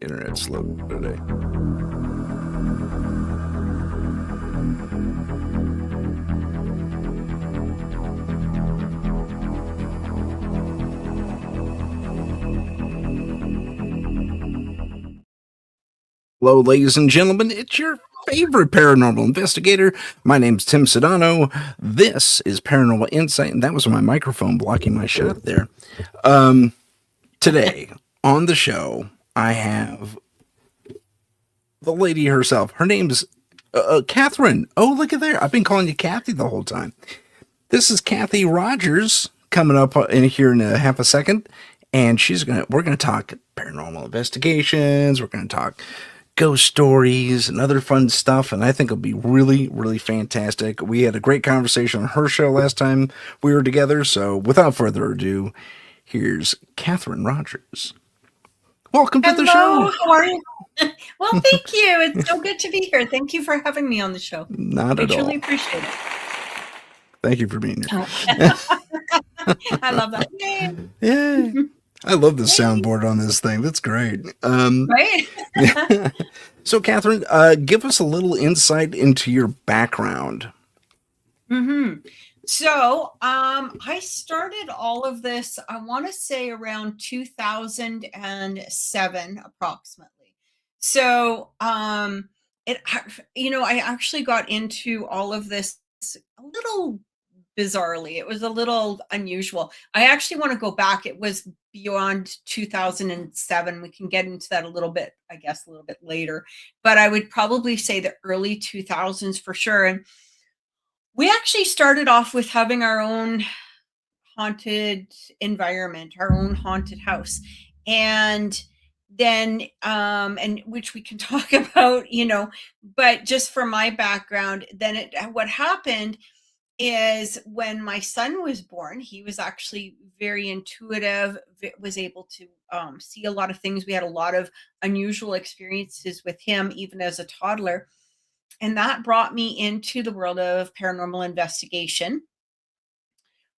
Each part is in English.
Internet's slow today. Hello, ladies and gentlemen. It's your favorite paranormal investigator. My name's Tim Sedano. This is Paranormal Insight, and that was my microphone blocking my shot there. Today on the show, I have the lady herself. Her name's Catherine. Oh, look at there. I've been calling you Kathy the whole time. This is Kathy Rogers coming up in here in a half a second, and we're gonna talk paranormal investigations. We're gonna talk ghost stories and other fun stuff, and I think it'll be really, really fantastic. We had a great conversation on her show last time we were together, so without further ado, here's Catherine Rogers. Welcome to the show. How are you? Well, thank you. It's so good to be here. Thank you for having me on the show. Not at all. I truly appreciate it. Thank you for being here. I love that name. Yeah. I love the soundboard on this thing. That's great. Right? So, Catherine, give us a little insight into your background. So, I started all of this, I want to say around 2007, approximately. So, I actually got into all of this a little bizarrely. It was a little unusual. I actually want to go back. It was beyond 2007. We can get into that a little bit, I guess, a little bit later. But I would probably say the early 2000s for sure. And we actually started off with having our own haunted environment, our own haunted house. And then and which we can talk about, but just from my background, then what happened is when my son was born, he was actually very intuitive, was able to see a lot of things. We had a lot of unusual experiences with him, even as a toddler. And that brought me into the world of paranormal investigation,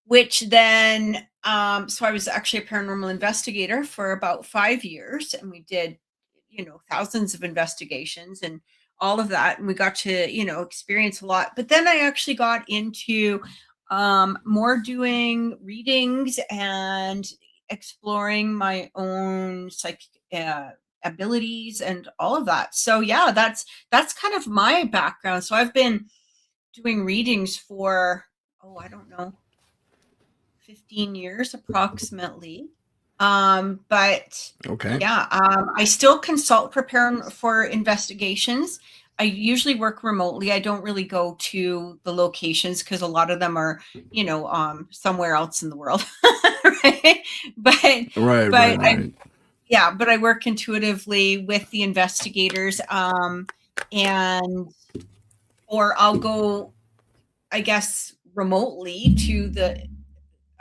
which then, so I was actually a paranormal investigator for about 5 years, and we did, thousands of investigations and all of that. And we got to, experience a lot. But then I actually got into more doing readings and exploring my own psychic abilities and all of that. So yeah, that's kind of my background. So I've been doing readings for, I don't know, 15 years approximately. But okay. Yeah, I still consult, prepare for investigations. I usually work remotely. I don't really go to the locations because a lot of them are, somewhere else in the world. Right. Right. But I work intuitively with the investigators. Or I'll go, I guess, remotely to the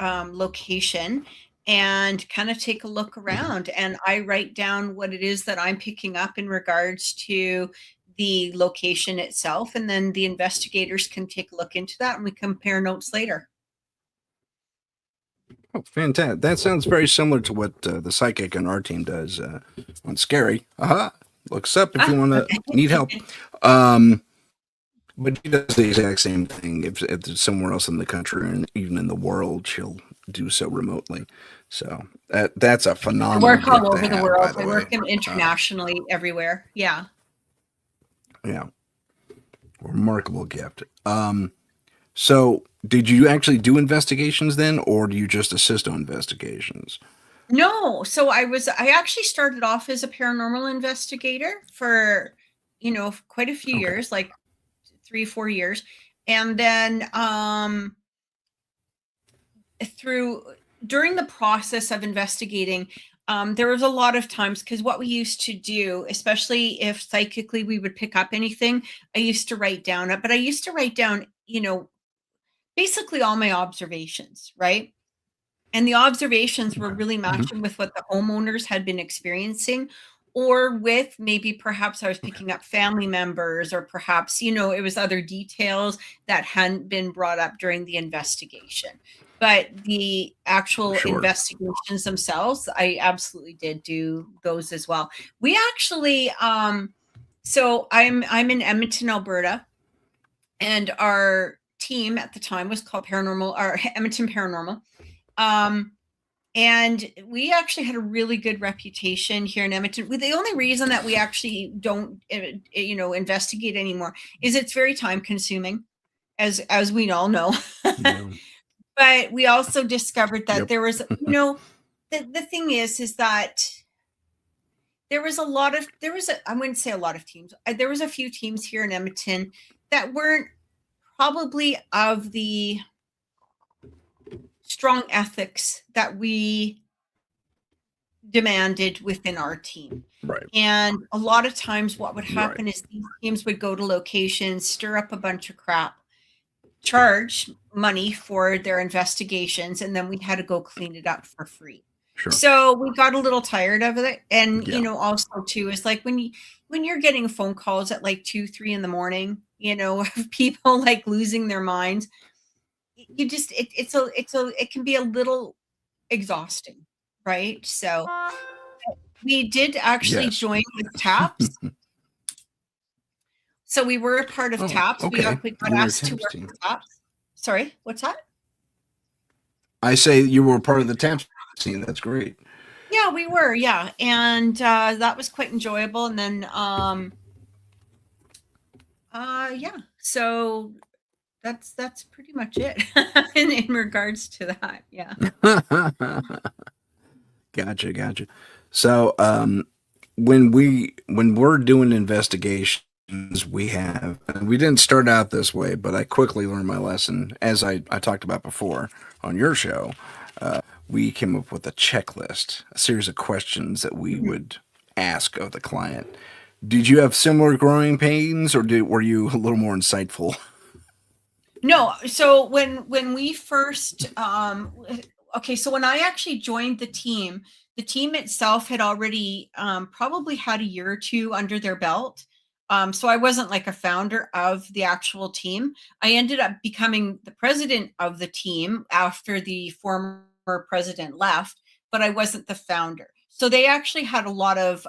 location and kind of take a look around, and I write down what it is that I'm picking up in regards to the location itself, and then the investigators can take a look into that and we compare notes later. Oh, fantastic. That sounds very similar to what the psychic on our team does on Scary. Looks up if you want to need help. But she does the exact same thing. If it's somewhere else in the country and even in the world, she'll do so remotely. So that's a phenomenal. I work all over the world. I work internationally everywhere. Yeah. Yeah. Remarkable gift. So did you actually do investigations then, or do you just assist on investigations? No. So I actually started off as a paranormal investigator for, quite a few years, like 3-4 years. And then during the process of investigating, there was a lot of times, because what we used to do, especially if psychically we would pick up anything, I used to write down it, but I used to write down, basically all my observations, right? And the observations were really matching with what the homeowners had been experiencing, or with maybe perhaps I was picking up family members, or perhaps, it was other details that hadn't been brought up during the investigation. but the actual Sure. investigations themselves, I absolutely did do those as well. We actually, so I'm in Edmonton, Alberta, and our team at the time was called Paranormal or Edmonton Paranormal. Um, and we actually had a really good reputation here in Edmonton. The only reason that we actually don't, investigate anymore is it's very time consuming, as we all know. Yeah. But we also discovered that Yep. there was, the thing is that I wouldn't say a lot of teams. There was a few teams here in Edmonton that weren't probably of the strong ethics that we demanded within our team. Right. And a lot of times what would Right. happen is these teams would go to locations, stir up a bunch of crap, charge money for their investigations, and then we had to go clean it up for free. Sure. So we got a little tired of it. And Yeah. also too, is like when you're getting phone calls at like 2-3 in the morning, of people like losing their minds, you just it can be a little exhausting, right? So we did actually Yes. join with TAPS. So we were a part of Oh, TAPS. okay. We got You were a asked to TAPS work team. with TAPS. Sorry, what's that? I say you were part of the TAPS team. That's great. Yeah, we were, yeah. And that was quite enjoyable. And then yeah. So that's pretty much it in regards to that. Yeah. Gotcha. So, when we're doing investigations, we didn't start out this way, but I quickly learned my lesson. As I talked about before on your show, we came up with a checklist, a series of questions that we Mhm. would ask of the client. Did you have similar growing pains, or were you a little more insightful? No, so when we first okay, so when I actually joined the team itself had already probably had a year or two under their belt. So I wasn't like a founder of the actual team. I ended up becoming the president of the team after the former president left, but I wasn't the founder. So they actually had a lot of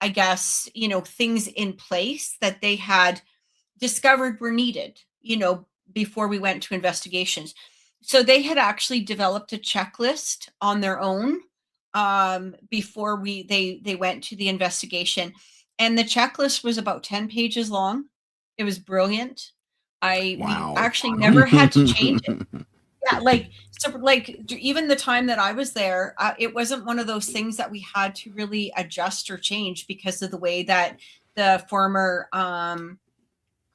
I guess, things in place that they had discovered were needed, before we went to investigations. So they had actually developed a checklist on their own before they went to the investigation, and the checklist was about 10 pages long. It was brilliant. We Wow. actually never had to change it. Yeah, even the time that I was there, it wasn't one of those things that we had to really adjust or change because of the way that the former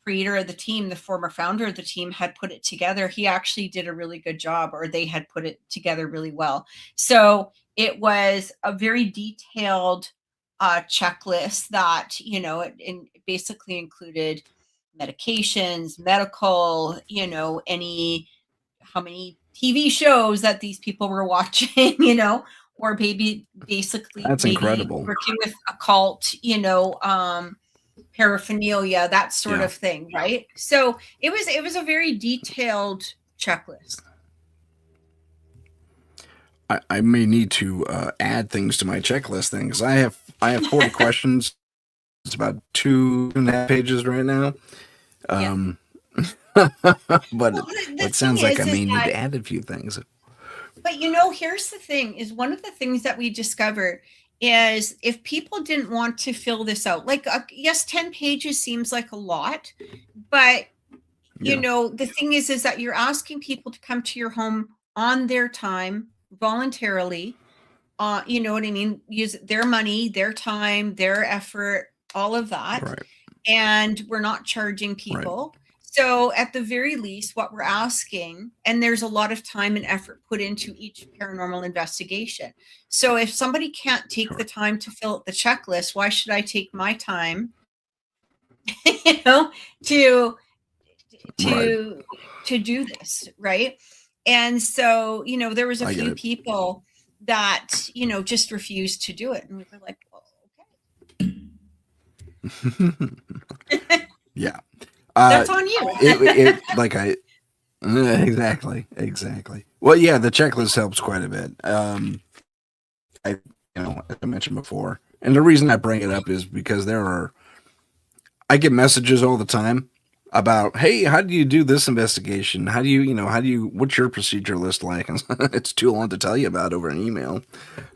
creator of the team, the former founder of the team, had put it together. He actually did a really good job, or they had put it together really well. So it was a very detailed checklist that, it basically included medications, medical, any how many TV shows that these people were watching, or That's maybe incredible. working with occult, paraphernalia, that sort Yeah. of thing, right? So it was a very detailed checklist. I may need to add things to my checklist thing because I have 40 questions. It's about 2.5 pages right now. Yeah. Um, but Well, the it thing sounds like I is may need that, to add a few things. but here's the thing: is one of the things that we discovered is if people didn't want to fill this out, like yes, 10 pages seems like a lot, but Yeah. the thing is that you're asking people to come to your home on their time voluntarily. You know what I mean? Use their money, their time, their effort, all of that. Right. And we're not charging Right. people. So at the very least, what we're asking, and there's a lot of time and effort put into each paranormal investigation. So if somebody can't take the Sure. time to fill out the checklist, why should I take my time, you know, to Right. to to do this, right? And so, there was a I get few it. people that, just refused to do it. And we were like, well, okay. Yeah. That's on you. It like Exactly. Well, yeah, the checklist helps quite a bit. I, as I mentioned before, and the reason I bring it up is because I get messages all the time about, hey, how do you do this investigation? What's your procedure list like? It's too long to tell you about over an email.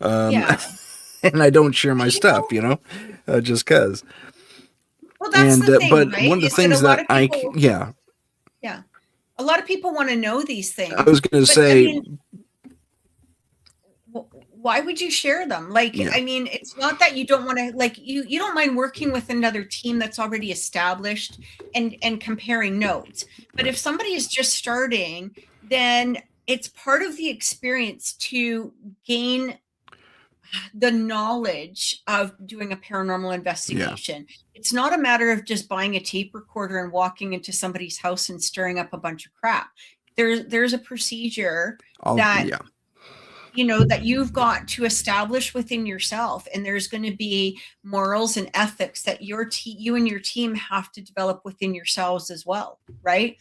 Um, Yeah. and I don't share But my stuff, just cause. well, that's And the thing, but right? one of the Is that a things lot that of people, yeah, yeah, a lot of people want to know these I things, was going to but I say, mean, why would you share them? Like, yeah, I mean, it's not that you don't want to, like, you don't mind working with another team that's already established and comparing notes. But if right, somebody is just starting, then it's part of the experience to gain the knowledge of doing a paranormal yeah, investigation. It's not a matter of just buying a tape recorder and walking into somebody's house and stirring up a bunch of crap. There's a procedure that yeah, that you've got to establish within yourself, and there's going to be morals and ethics that you and your team have to develop within yourselves as well, right?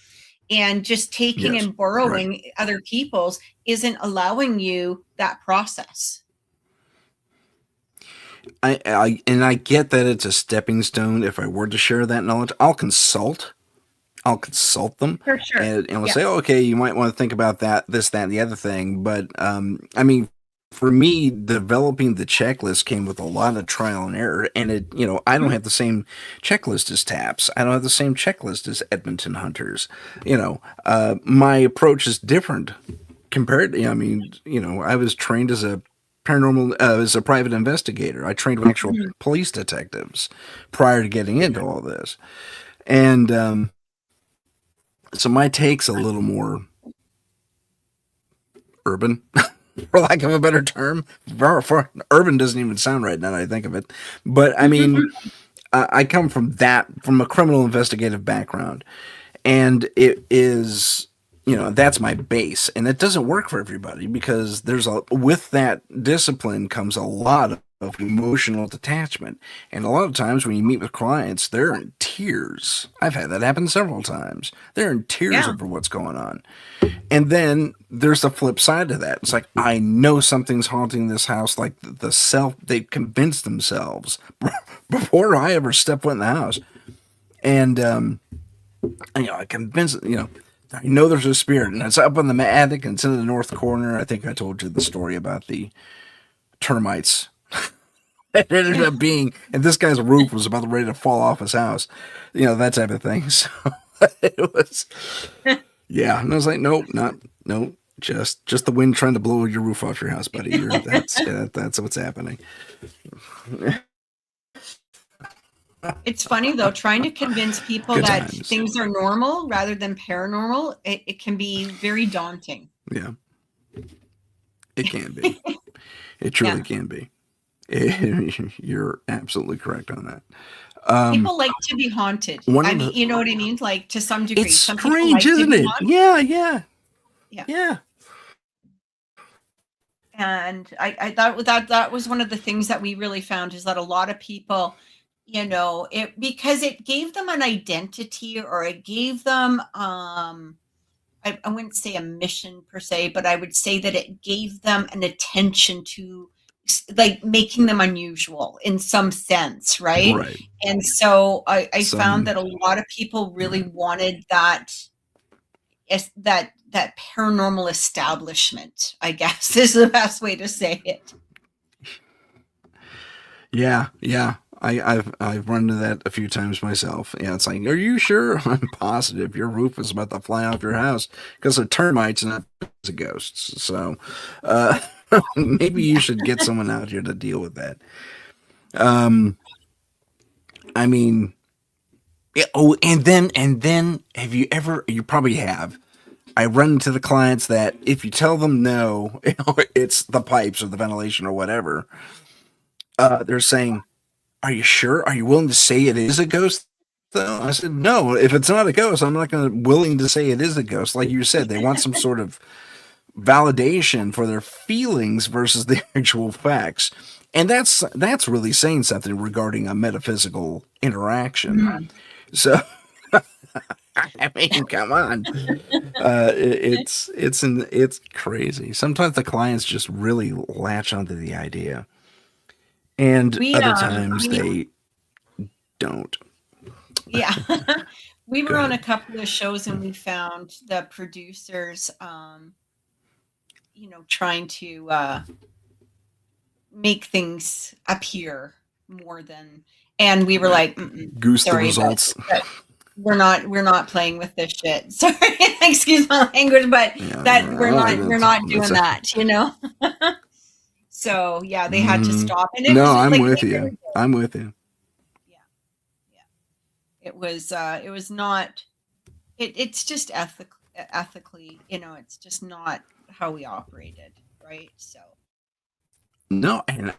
And just taking yes, and right. borrowing other people's isn't allowing you that process. I get that it's a stepping stone. If I were to share that knowledge, I'll consult them, For sure. and we'll Yeah. say, oh, okay, you might want to think about that, this, that, and the other thing. But I mean, for me, developing the checklist came with a lot of trial and error, and I don't Mhm. have the same checklist as Taps. I don't have the same checklist as Edmonton Hunters. My approach is different compared. I mean, I was trained as a private investigator. I trained with actual Mhm. police detectives prior to getting into all this, and so my take's a little more urban, for lack of a better term. Urban doesn't even sound right now that I think of it. But I mean, I come from a criminal investigative background, and it is, that's my base, and it doesn't work for everybody because with that discipline comes a lot of emotional detachment, and a lot of times when you meet with clients, they're in tears. I've had that happen several times. They're in tears Yeah. over what's going on. And then there's the flip side to that. It's like, I know something's haunting this house. Like they convinced themselves before I ever step foot in the house. And, I convinced, I know there's a spirit, and it's up in the attic and it's in the north corner. I think I told you the story about the termites. It ended up being, and this guy's roof was about ready to fall off his house, that type of thing. So it was, yeah, and I was like, nope, not nope, just the wind trying to blow your roof off your house, buddy. That's what's happening. It's funny though, trying to convince people Good that times. things are normal rather than paranormal, it can be very daunting. Yeah, it can be. It truly Yeah. can be. You're absolutely correct on that. People like to be haunted. One I of mean, the you know what I mean? Like to some It's degree, some people strange, like to isn't be it? haunted. Yeah, yeah, Yeah. yeah. And that was one of the things that we really found is that a lot of people, it because it gave them an identity, or it gave them I wouldn't say a mission per se, but I would say that it gave them an attention to like making them unusual in some sense, right? Right. And so I found Some that a lot of people really right. wanted that paranormal establishment, I guess is the best way to say it. Yeah, yeah. I've run into that a few times myself. Yeah, it's like, are you sure? I'm positive your roof is about to fly off your house because of termites and not the ghosts. So, uh, maybe you should get someone out here to deal with that. Um, I mean, yeah, oh, and then, have you ever? You probably have. I run into the clients that if you tell them no, it's the pipes or the ventilation or whatever, they're saying, are you sure? Are you willing to say it is a ghost? Though I said, no. If it's not a ghost, I'm not going to willing to say it is a ghost. Like you said, they want some sort of validation for their feelings versus the actual facts, and that's really saying something regarding a metaphysical interaction. Mhm. So I mean, come on. It's crazy. Sometimes the clients just really latch onto the idea, and We other times we they don't. yeah. We Go were on a ahead. couple of shows and we found the producers trying to make things appear more than, and we were Right. like, mm-mm, Goose the sorry, results. but we're not playing with this shit. Sorry, excuse my language, but Yeah, that we're no, not we're not that's doing a, that. So yeah, they had to mm, stop, and it no. was I'm like with they you. really did. I'm with you. Yeah, yeah. It was not. It's just ethically, it's just not how we operated, right? So No, and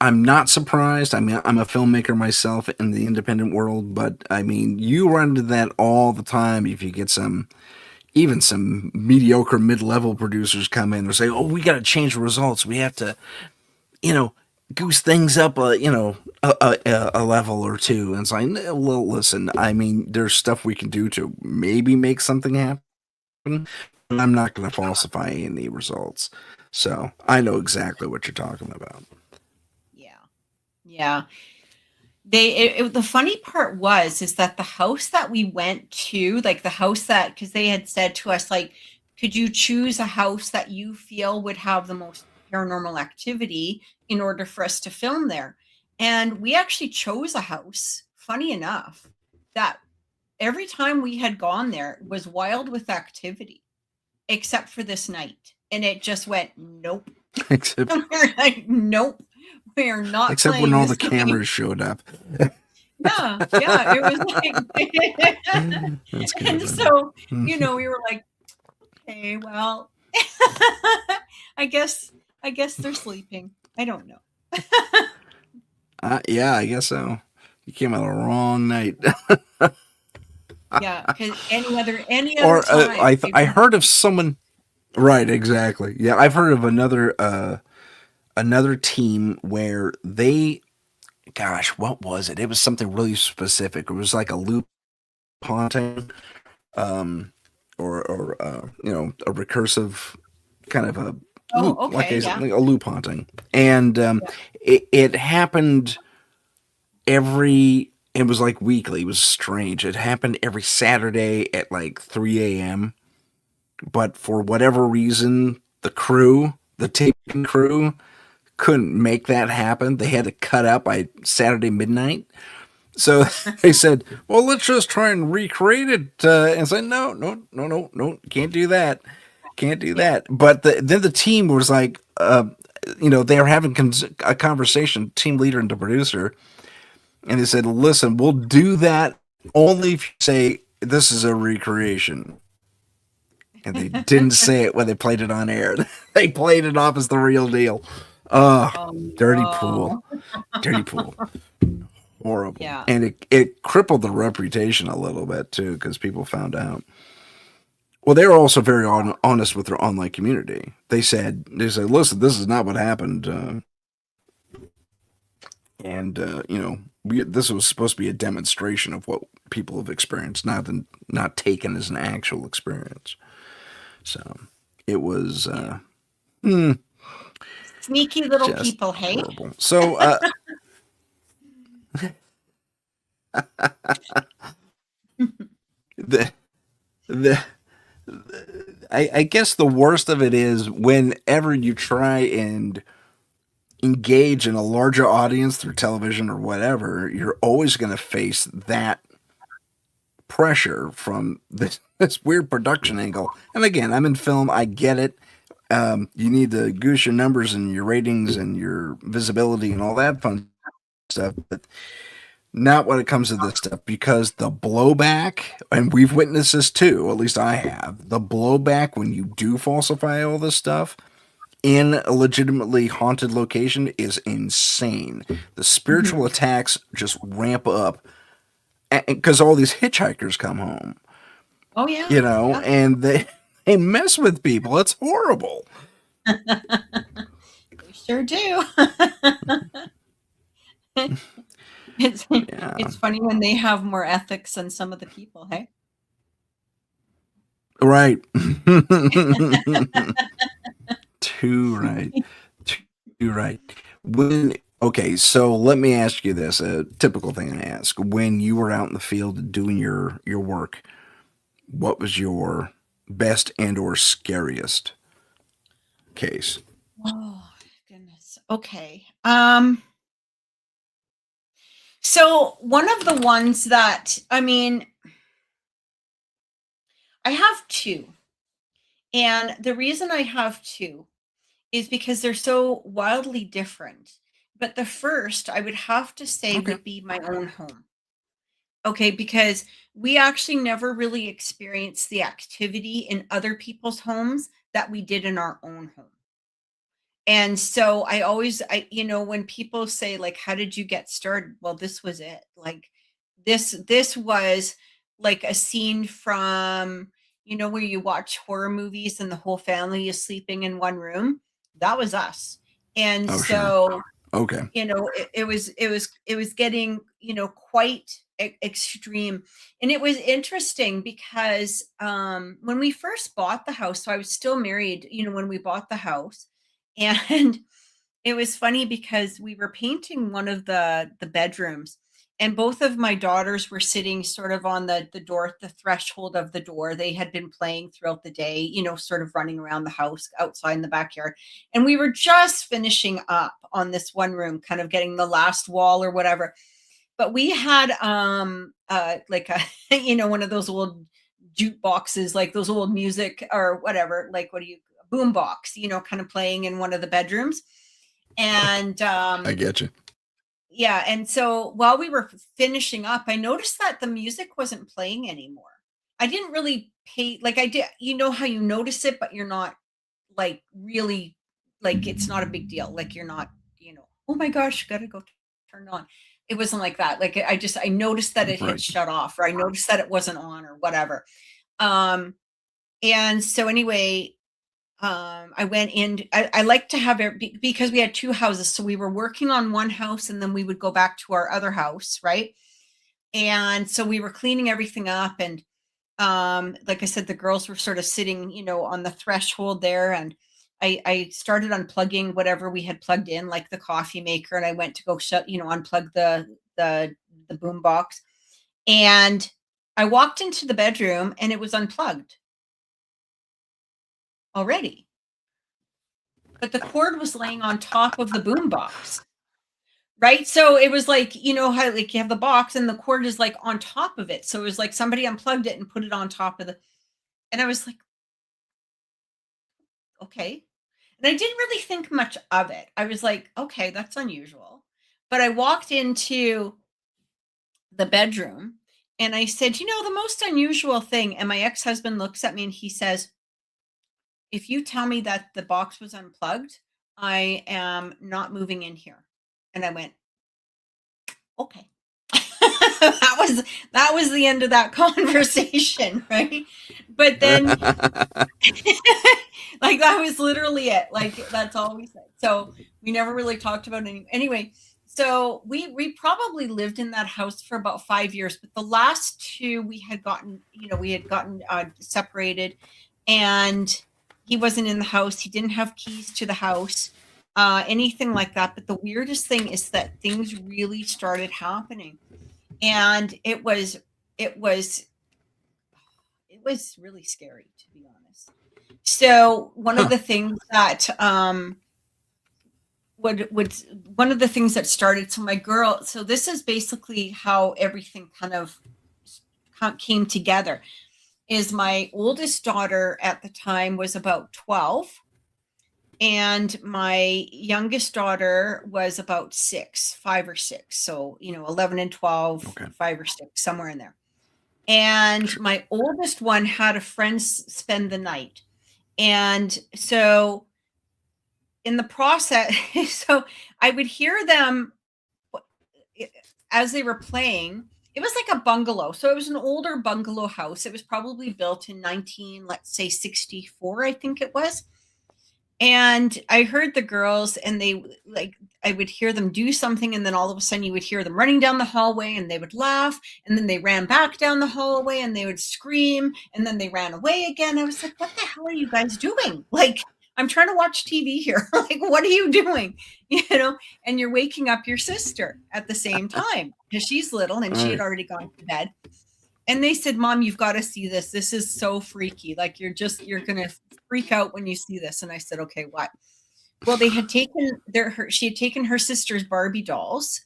I'm not surprised. I mean, I'm a filmmaker myself in the independent world, but I mean, you run into that all the time if you get some even some mediocre mid-level producers come in and say, "Oh, we got to change the results. We have to, you know, goose things up a level or two." And it's like, "No, well, listen, I mean, there's stuff we can do to maybe make something happen. But I'm not going to falsify any results." So I know exactly what you're talking about. yeah, yeah. The funny part was is that the house that we went to, like the house that, because they had said to us, like, could you choose a house that you feel would have the most paranormal activity in order for us to film there? And we actually chose a house, funny enough, that every time we had gone there was wild with activity, except for this night. And it just went, nope. except We're like, nope, we are not except when playing all the this game. cameras showed up. Yeah, yeah, it was like That's kind of and funny. so, we were like, "Okay, well, I guess they're sleeping." I don't know. Yeah, I guess so. You came out the wrong night. Yeah, because any other Or time, we I would heard of someone. Right, exactly. Yeah, I've heard of another team where they, gosh, what was it? It was something really specific. It was like a loop haunting, um, or a recursive kind of a Oh, loop, like okay, yeah, like a loop haunting, and yeah. it happened every. It was like weekly. It was strange. It happened every Saturday at like 3 a.m. But for whatever reason, the taping crew, couldn't make that happen. They had to cut out by Saturday midnight. So they said, "Well, let's just try and recreate it." And I said, "No, no, no, no, no, can't do that. Can't do Yeah. that." But then the team was like, they were having a conversation, team leader and the producer, and they said, "Listen, we'll do that only if you say this is a recreation." And they didn't say it when they played it on air. They played it off as the real deal. Oh, Oh, dirty pool. no. Dirty pool. Horrible. Yeah. And it crippled the reputation a little bit too, because people found out. Well, they were also very honest with their online community. They said, listen, this is not what happened. And this was supposed to be a demonstration of what people have experienced, not taken as an actual experience. So it was Yeah. hmm, Sneaky little just people, hey? horrible. So the the I guess the worst of it is whenever you try and engage in a larger audience through television or whatever, you're always going to face that pressure from this weird production angle. And again, I'm in film, I get it. You need to goose your numbers and your ratings and your visibility and all that fun stuff, but not when it comes to this stuff, because the blowback, and we've witnessed this too, at least I have, the blowback when you do falsify all this stuff in a legitimately haunted location is insane. The spiritual Mhm. attacks just ramp up because all these hitchhikers come home, Oh, yeah. Yeah. and they mess with people. It's horrible. They sure do. It's Yeah. it's funny when they have more ethics than some of the people, hey? Right. Too right. Too right. When okay, so let me ask you this, a typical thing I ask. When you were out in the field doing your work, what was your best and or scariest case? Oh, goodness. Okay. So one of the ones that, I mean, I have two. And the reason I have two is because they're so wildly different. But the first I would have to say Okay. would be my own home. Okay, because we actually never really experienced the activity in other people's homes that we did in our own home. And so when people say like, how did you get started? Well, this was it. Like this was like a scene from, where you watch horror movies and the whole family is sleeping in one room. That was us. And Oh, sure. so Okay. it was getting quite extreme. And it was interesting because when we first bought the house, so I was still married when we bought the house. And it was funny because we were painting one of the bedrooms, and both of my daughters were sitting sort of on the door, the threshold of the door. They had been playing throughout the day, sort of running around the house outside in the backyard. And we were just finishing up on this one room, kind of getting the last wall or whatever. But we had like a one of those old jute boxes, like those old music or whatever, like what do you boom box, kind of playing in one of the bedrooms. And I get you. yeah, and so while we were finishing up, I noticed that the music wasn't playing anymore. I didn't really pay like I did, how you notice it, but you're not like really like it's not a big deal. Like you're not, oh my gosh, gotta go turn on. It wasn't like that. Like I noticed that it had Right. shut off, or I noticed that it wasn't on or whatever. Um and so anyway, I went in. I like to have it because we had two houses. So we were working on one house and then we would go back to our other house, right? And so we were cleaning everything up. And like I said, the girls were sort of sitting, on the threshold there. And I started unplugging whatever we had plugged in, like the coffee maker. And I went to go unplug the boom box. And I walked into the bedroom and it was unplugged already. But the cord was laying on top of the boom box, right? So it was like, how like you have the box and the cord is like on top of it. So it was like somebody unplugged it and put it on top of the, and I was like, okay. And I didn't really think much of it. I was like, okay, that's unusual. But I walked into the bedroom and I said, the most unusual thing. And my ex-husband looks at me and he says, if you tell me that the box was unplugged, I am not moving in here. And I went, okay. That was the end of that conversation, right? But then like that was literally it. Like that's all we said. So we never really talked about any anyway. So we probably lived in that house for about 5 years, but the last two we had gotten separated, and he wasn't in the house. He didn't have keys to the house, anything like that. But the weirdest thing is that things really started happening, and it was really scary, to be honest. So one of Huh. the things that would one of the things that started, so my girl, so this is basically how everything kind of came together, is my oldest daughter at the time was about 12, and my youngest daughter was about 5 or 6, so 11 and 12, Okay. 5 or 6, somewhere in there. And Sure. my oldest one had a friend spend the night. And so in the process, so I would hear them as they were playing. It was like a bungalow. So it was an older bungalow house. It was probably built in 19, let's say 64, I think it was. And I heard the girls, and they like, I would hear them do something, and then all of a sudden you would hear them running down the hallway, and they would laugh, and then they ran back down the hallway, and they would scream, and then they ran away again. I was like, what the hell are you guys doing? Like, I'm trying to watch TV here. Like, what are you doing? You know, and you're waking up your sister at the same time because she's little and she had Right. already gone to bed. And they said, Mom, you've got to see this. This is so freaky. Like, you're going to freak out when you see this. And I said, okay, what? Well, they had taken she had taken her sister's Barbie dolls.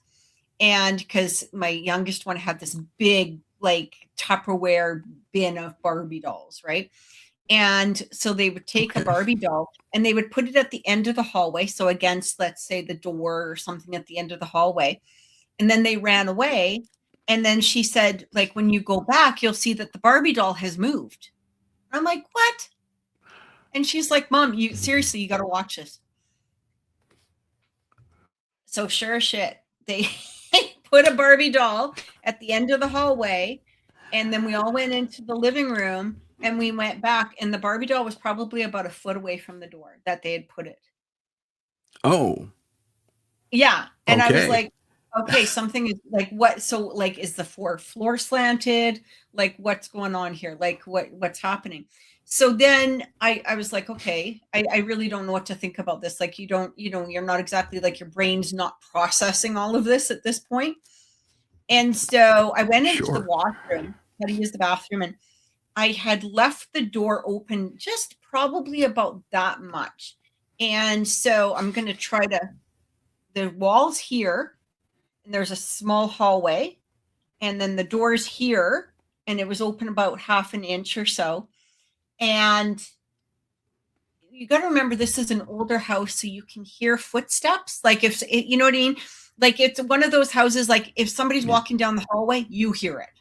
And because my youngest one had this big, like, Tupperware bin of Barbie dolls, right? And so they would take a Okay. Barbie doll and they would put it at the end of the hallway. So against, let's say, the door or something at the end of the hallway. And then they ran away. And then she said, like, when you go back, you'll see that the Barbie doll has moved. I'm like, what? And she's like, Mom, you seriously, you got to watch this. So sure as shit, they put a Barbie doll at the end of the hallway. And then we all went into the living room and we went back. And the Barbie doll was probably about a foot away from the door that they had put it. Oh, Yeah. And I was okay. like, okay, something is like, what? So, like, is the floor slanted? Like, what's going on here? Like, what's happening? So then I was like, okay, I really don't know what to think about this. Like, you're not exactly, like, your brain's not processing all of this at this point. And so I went into the Sure. washroom, had to use the bathroom, and I had left the door open just probably about that much. And so I'm going to try to, the walls here, and there's a small hallway, and then the door's here, and it was open about half an inch or so. And you got to remember, this is an older house, so you can hear footsteps. Like, if you know what I mean, like, it's one of those houses, like, if somebody's Yeah. walking down the hallway, you hear it.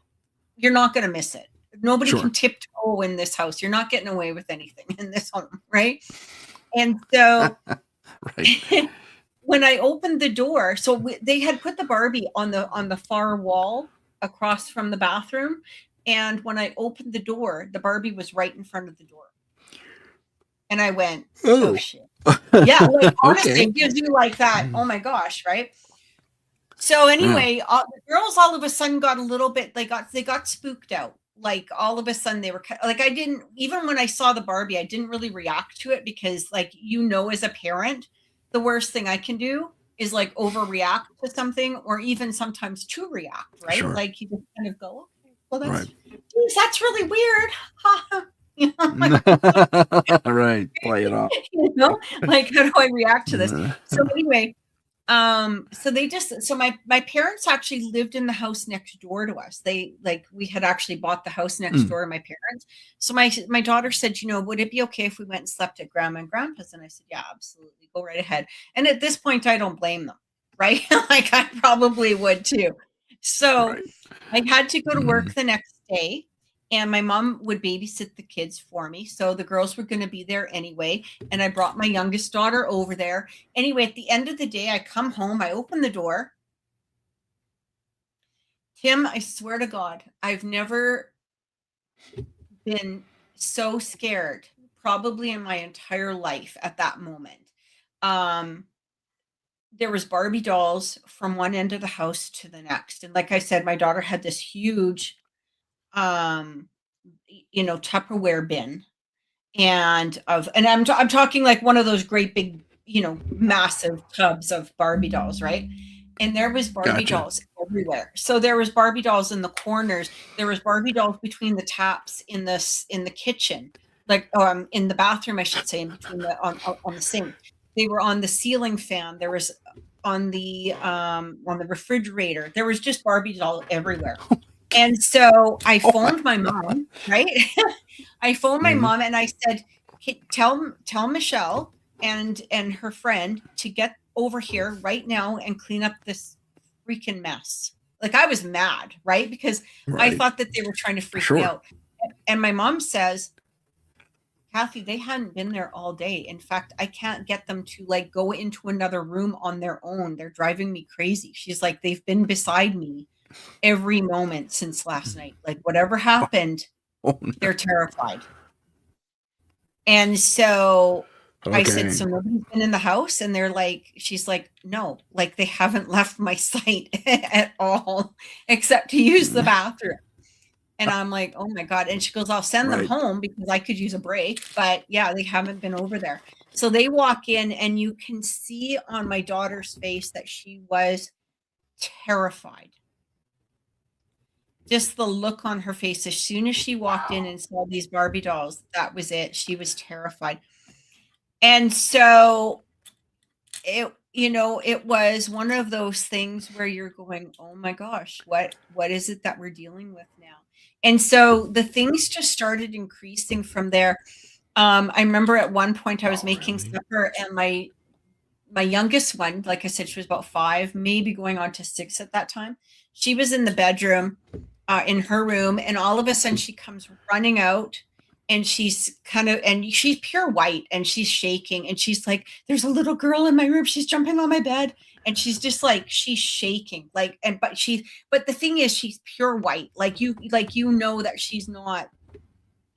You're not going to miss it. Nobody can Sure. tiptoe in this house. You're not getting away with anything in this home, right? And so Right. when I opened the door, so they had put the Barbie on the far wall across from the bathroom, and when I opened the door, the Barbie was right in front of the door, and I went, "Oh Oh. shit!" Yeah, like, honestly, Okay. it gives you like that. Oh my gosh, right? So Yeah. anyway, the girls all of a sudden got a little bit. They got spooked out. Like, all of a sudden they were like, I didn't, even when I saw the Barbie, I didn't really react to it because, like, as a parent, the worst thing I can do is, like, overreact to something, or even sometimes to react, right? Sure. Like, you just kind of go, okay, well, Right. geez, that's really weird. You know, Right. Play it off. like, how do I react to this? Uh, So anyway, so my parents actually lived in the house next door to us. We had actually bought the house next mm, door to my parents. So my daughter said, would it be okay if we went and slept at grandma and grandpa's? And I said, yeah, absolutely, go right ahead. And at this point, I don't blame them, right? Like, I probably would too. So right. I had to go to work Mm, the next day, and my mom would babysit the kids for me. So the girls were going to be there anyway. And I brought my youngest daughter over there. Anyway, at the end of the day, I come home, I open the door. Tim, I swear to God, I've never been so scared, probably in my entire life at that moment. Um, there was Barbie dolls from one end of the house to the next. And like I said, my daughter had this huge, um, Tupperware bin, and I'm talking like one of those great big, massive tubs of Barbie dolls, right? And there was Barbie gotcha. dolls everywhere. So there was Barbie dolls in the corners. There was Barbie dolls between the taps in the kitchen, like, in the bathroom, I should say, in between on the sink. They were on the ceiling fan. There was on the refrigerator. There was just Barbie doll everywhere. And so I Oh my phoned my God. mom, right? I phoned my Mhm. mom and I said, Tell Michelle and her friend to get over here right now and clean up this freaking mess." Like, I was mad, right? Because I Right. thought that they were trying to freak me Sure. out. And my mom says, "Kathy, they hadn't been there all day. In fact, I can't get them to, like, go into another room on their own. They're driving me crazy." She's like, "They've been beside me every moment since last night. Like, whatever Oh, happened, oh, no. they're terrified." And so I said, Okay. "So nobody's been in the house?" And they're like she's like, "No, like, they haven't left my site at all except to use the Mm, bathroom." And I'm like, "Oh my god." And she goes, "I'll send them right. home because I could use a break." But yeah, they haven't been over there. So they walk in and you can see on my daughter's face that she was terrified. Just the look on her face as soon as she walked in Wow. and saw these Barbie dolls, that was it. She was terrified. And so it was one of those things where you're going, "Oh my gosh, what is it that we're dealing with now?" And so the things just started increasing from there. I remember at one point I was Oh, making really? supper and my youngest one, like I said, she was about 5, maybe going on to 6 at that time. She was in the bedroom, in her room, and all of a sudden she comes running out and she's pure white and she's shaking and she's like, "There's a little girl in my room. She's jumping on my bed." And she's just like, she's shaking. Like, but the thing is, she's pure white. Like, know that she's not,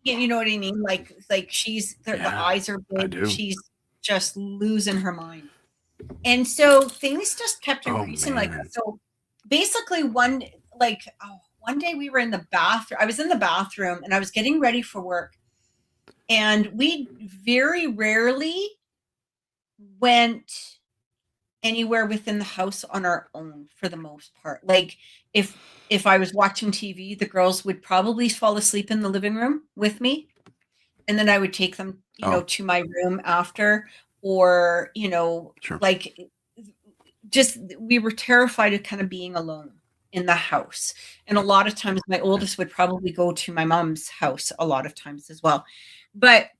you know what I mean? Like the Yeah, eyes are I big. do. She's just losing her mind. And so things just kept Oh, increasing like man. that. So basically one day we were in the bathroom. I was in the bathroom and I was getting ready for work. And we very rarely went anywhere within the house on our own for the most part. Like if I was watching TV, the girls would probably fall asleep in the living room with me. And then I would take them, Oh, to my room after, or, sure. like just we were terrified of kind of being alone in the house. And a lot of times my Yeah. oldest would probably go to my mom's house a lot of times as well. But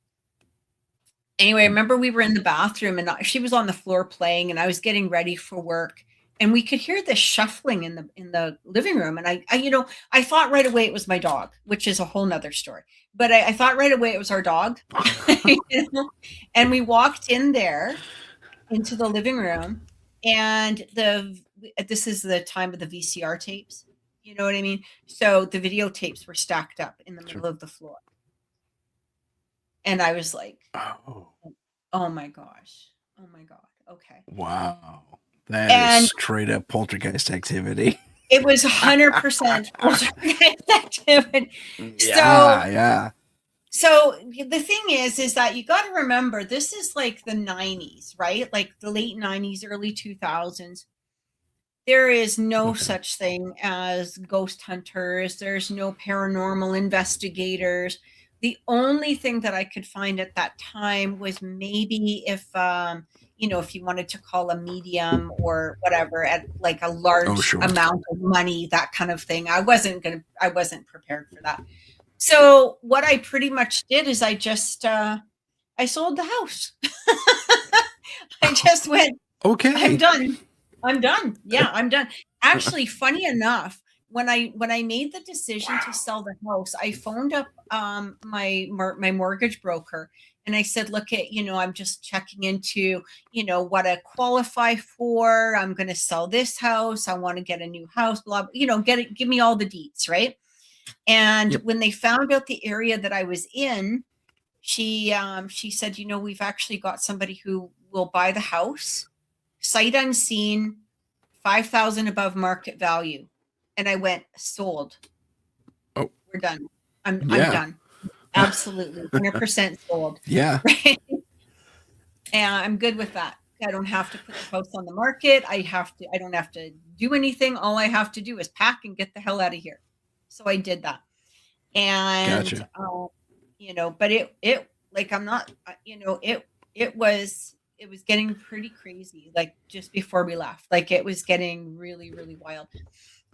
anyway, I Mm. remember we were in the bathroom and she was on the floor playing and I was getting ready for work and we could hear this shuffling in the living room and I thought right away it was my dog, which is a whole nother story. But I thought right away it was our dog. you know? And we walked in there into the living room and this is the time of the VCR tapes. You know what I mean? So the videotapes were stacked up in the Sure. middle of the floor. And I was like, Oh, "Oh my gosh. Oh my god. Okay." wow. That is And straight up poltergeist activity. it was 100% poltergeist activity. Yeah, So yeah. so the thing is that you got to remember this is like the 90s, right? Like the late 90s, early 2000s. There is no Okay. such thing as ghost hunters. There's no paranormal investigators. The only thing that I could find at that time was maybe if you wanted to call a medium or whatever at like a Oh, large sure. amount of money, that kind of thing. I wasn't prepared for that. So what I pretty much did is I sold the house. I just went, "I'm Okay. done. I'm done. Yeah, I'm done." Actually, funny enough, when I made the decision to Wow. sell the house, I phoned up my mortgage broker and I said, "Look I'm just checking into, what I qualify for. I'm going to sell this house. I want to get a new house, blah, blah, give me all the deets, right?" And Yep. when they found out the area that I was in, she said, "We've actually got somebody who will buy the house sight unseen, 5,000 above market value." And I went, "Sold. Oh, We're done. I'm yeah. done. Absolutely 100% sold." Yeah. Right? And I'm good with that. I don't have to put the house on the market. I don't have to do anything. All I have to do is pack and get the hell out of here. So I did that. And Gotcha. but it like I'm not it was getting pretty crazy like just before we left. Like it was getting really, really wild.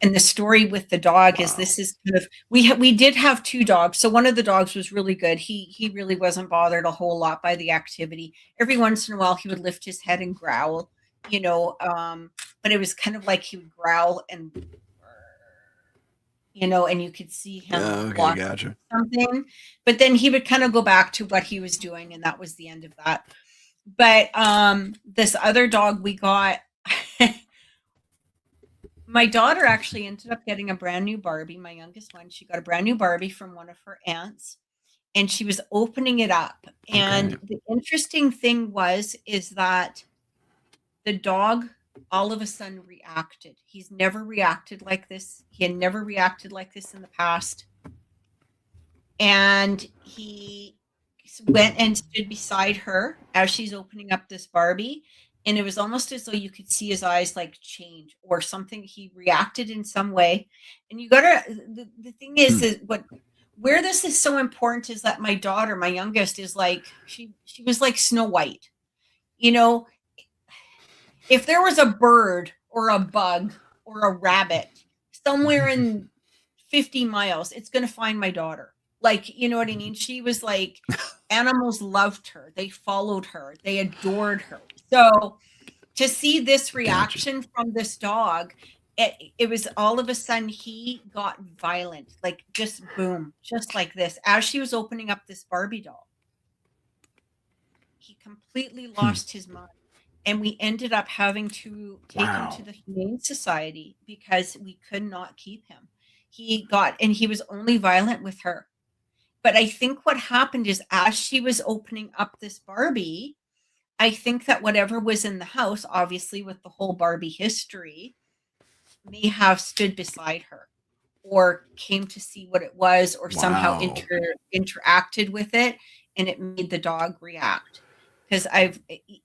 And the story with the dog is Wow. this is kind of we did have 2 dogs. So one of the dogs was really good. He really wasn't bothered a whole lot by the activity. Every once in a while he would lift his head and growl, but it was kind of like he would growl and you could see him Okay, watching gotcha. something, but then he would kind of go back to what he was doing, and that was the end of that. But this other dog we got, my daughter actually ended up getting a brand new Barbie. My youngest one, she got a brand new Barbie from one of her aunts, and she was opening it up. And Okay. the interesting thing is that the dog all of a sudden reacted. He's never reacted like this. He had never reacted like this in the past. And he went and stood beside her as she's opening up this Barbie. And it was almost as though you could see his eyes like change or something. He reacted in some way. And you gotta, the thing is where this is so important is that my daughter, my youngest, is like, she was like Snow White. You know, if there was a bird or a bug or a rabbit somewhere in 50 miles, it's going to find my daughter. Like, you know what I mean? She was like, animals loved her. They followed her. They adored her. So to see this Gotcha. reaction from this dog, it was all of a sudden he got violent, like just boom, just like this. As she was opening up this Barbie doll, he completely lost his mind. And we ended up having to take him to the Humane Society because we could not keep him. And he was only violent with her. But I think what happened is as she was opening up this Barbie, I think that whatever was in the house, obviously with the whole Barbie history, may have stood beside her or came to see what it was or somehow interacted with it, and it made the dog react. Because and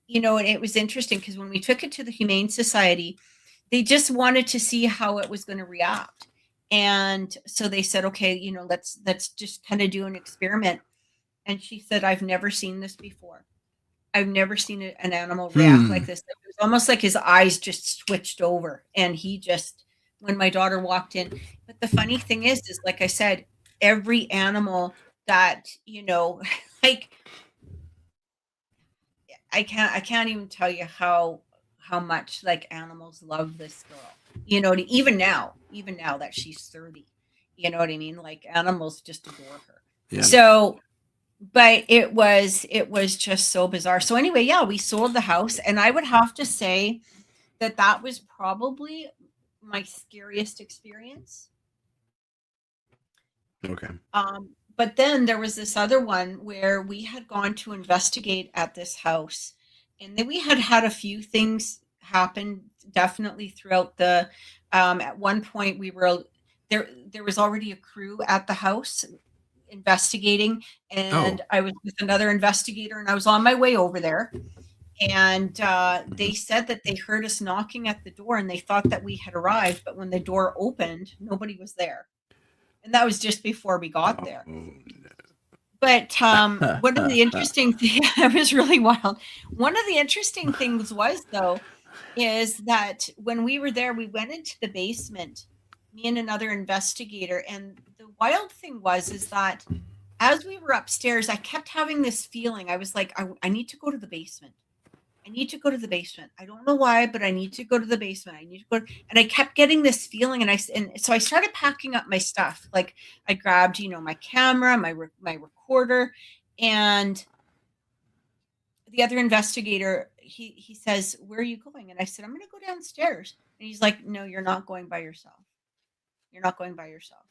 it was interesting because when we took it to the Humane Society, they just wanted to see how it was going to react. And so they said, okay, let's just kind of do an experiment. And she said, I've never seen this before. I've never seen an animal react like this. It was almost like his eyes just switched over. And when my daughter walked in, but the funny thing is like I said, every animal that, like, I can't even tell you how much like animals love this girl. Even now that she's 30, you know what I mean? Like animals just adore her. Yeah. So, but it was just so bizarre. So anyway, yeah, we sold the house, and I would have to say that was probably my scariest experience. Okay. But then there was this other one where we had gone to investigate at this house, and then we had a few things happen definitely throughout the at one point we were there was already a crew at the house investigating, and I was with another investigator, and I was on my way over there, and they said that they heard us knocking at the door and they thought that we had arrived, but when the door opened, nobody was there. And that was just before we got there. But one of the interesting things, it was really wild. One of the interesting things was, though, is that when we were there, we went into the basement, me and another investigator. And the wild thing is that as we were upstairs, I kept having this feeling. I was like, I need to go to the basement. I need to go to the basement. I don't know why, but I need to go to the basement. I need to go. And I kept getting this feeling. And so I started packing up my stuff. Like I grabbed, my camera, my recorder, and the other investigator, he says, where are you going? And I said, I'm going to go downstairs. And he's like, no, you're not going by yourself. You're not going by yourself.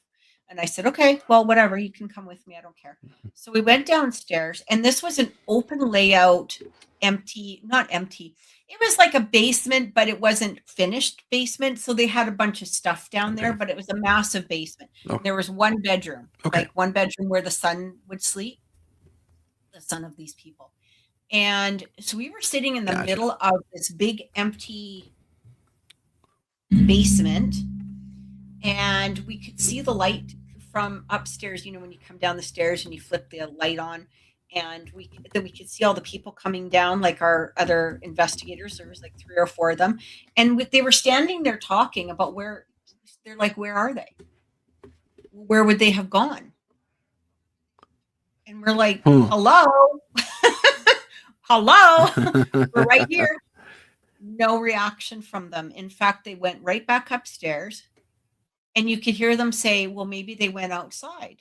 And I said, okay, well, whatever. You can come with me. I don't care. So we went downstairs, and this was an open layout, not empty. It was like a basement, but it wasn't finished basement. So they had a bunch of stuff down there, but it was a massive basement. Okay. There was one bedroom, like one bedroom where the son would sleep, the son of these people. And so we were sitting in the middle of this big empty basement, and we could see the light from upstairs, when you come down the stairs and you flip the light on, and then we could see all the people coming down, like our other investigators. There was like 3 or 4 of them, and they were standing there talking about where are they? Where would they have gone? And we're like, hello, hello, we're right here. No reaction from them. In fact, they went right back upstairs. And you could hear them say, well, maybe they went outside.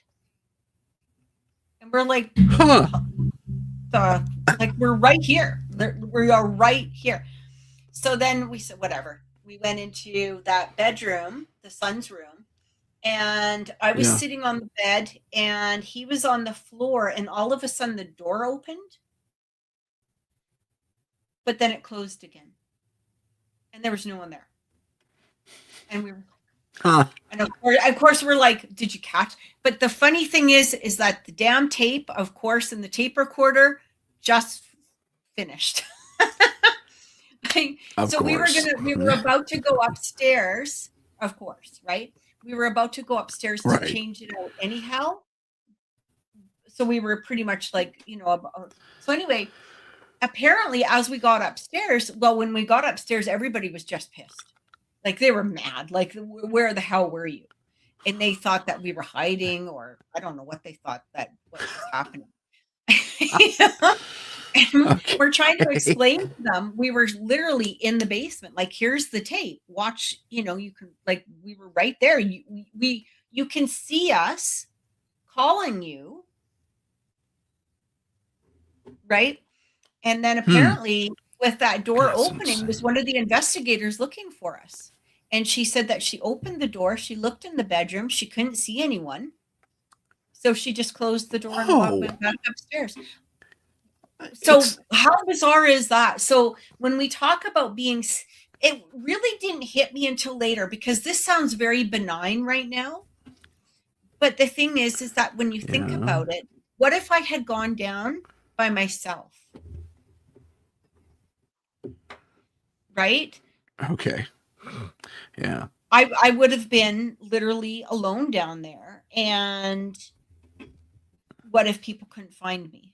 And we're like, like we're right here. We are right here. So then we said, whatever. We went into that bedroom, the son's room, and I was Yeah. sitting on the bed, and he was on the floor, and all of a sudden the door opened, but then it closed again, and there was no one there. And we were Huh. And of course, we're like, "Did you catch?" But the funny thing is that the damn tape, of course, and the tape recorder just finished. Like, Of so course. we were about to go upstairs, of course, right? We were about to go upstairs to Right. change it out anyhow. So we were pretty much like, so anyway, apparently, as we got upstairs, well, when we got upstairs, everybody was just pissed. Like, they were mad. Like, where the hell were you? And they thought that we were hiding, or I don't know what they thought that what was happening. You know? And we're trying to Okay. explain to them we were literally in the basement. Like, here's the tape. Watch, you can, like, we were right there. You can see us calling you, right? And then Hmm. apparently, with that door That's opening, was insane. one of the investigators looking for us. And she said that she opened the door, she looked in the bedroom, she couldn't see anyone. So she just closed the door and Oh, went back upstairs. So it's how bizarre is that? So when we talk about it really didn't hit me until later, because this sounds very benign right now. But the thing is that when you think yeah. about it, what if I had gone down by myself, right? Okay. Yeah. I would have been literally alone down there. And what if people couldn't find me?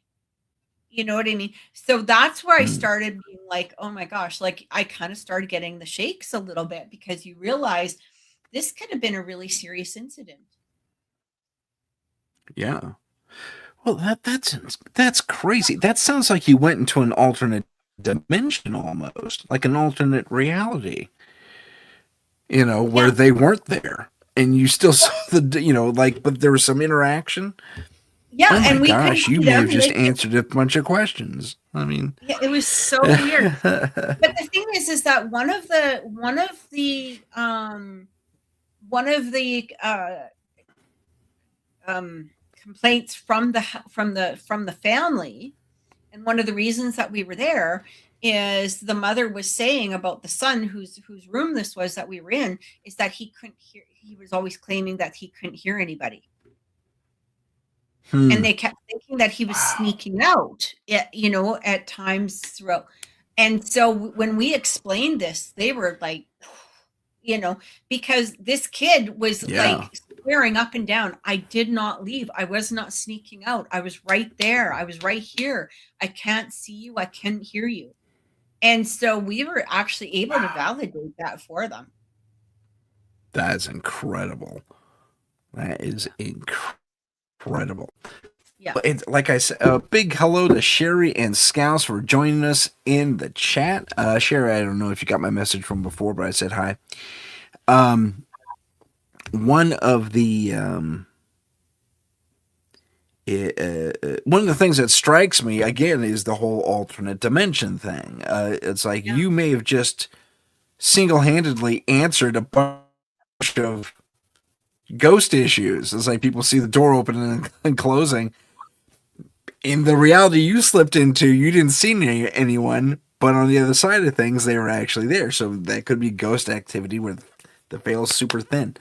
You know what I mean? So that's where I Hmm. started being like, oh my gosh, like I kind of started getting the shakes a little bit, because you realize this could have been a really serious incident. Yeah. Well, that's crazy. That sounds like you went into an alternate dimension almost, like an alternate reality. Where Yeah. they weren't there, and you still saw like, but there was some interaction. Yeah. Oh my And we couldn't gosh, you see may them. have just answered a bunch of questions. I mean, Yeah, it was so weird. But the thing is that one of the complaints from the family, and one of the reasons that we were there, is the mother was saying about the son whose room this was that we were in, is that he was always claiming that he couldn't hear anybody, and hmm. they kept thinking that he was Wow. sneaking out at times throughout. And so when we explained this, they were like, you know, because this kid was Yeah. like swearing up and down, I did not leave. I was not sneaking out. I was right there. I was right here. I can't see you. I can't hear you. And so we were actually able to Wow. validate that for them. That's incredible. That is incredible. Yeah. It's like I said, a big hello to Sherry and Scouse for joining us in the chat. Sherry, I don't know if you got my message from before, but I said hi. Um, one of the one of the things that strikes me again is the whole alternate dimension thing. It's like Yeah. you may have just single-handedly answered a bunch of ghost issues. It's like people see the door opening and closing. In the reality you slipped into, you didn't see anyone, but on the other side of things, they were actually there. So that could be ghost activity where the veil's super thin.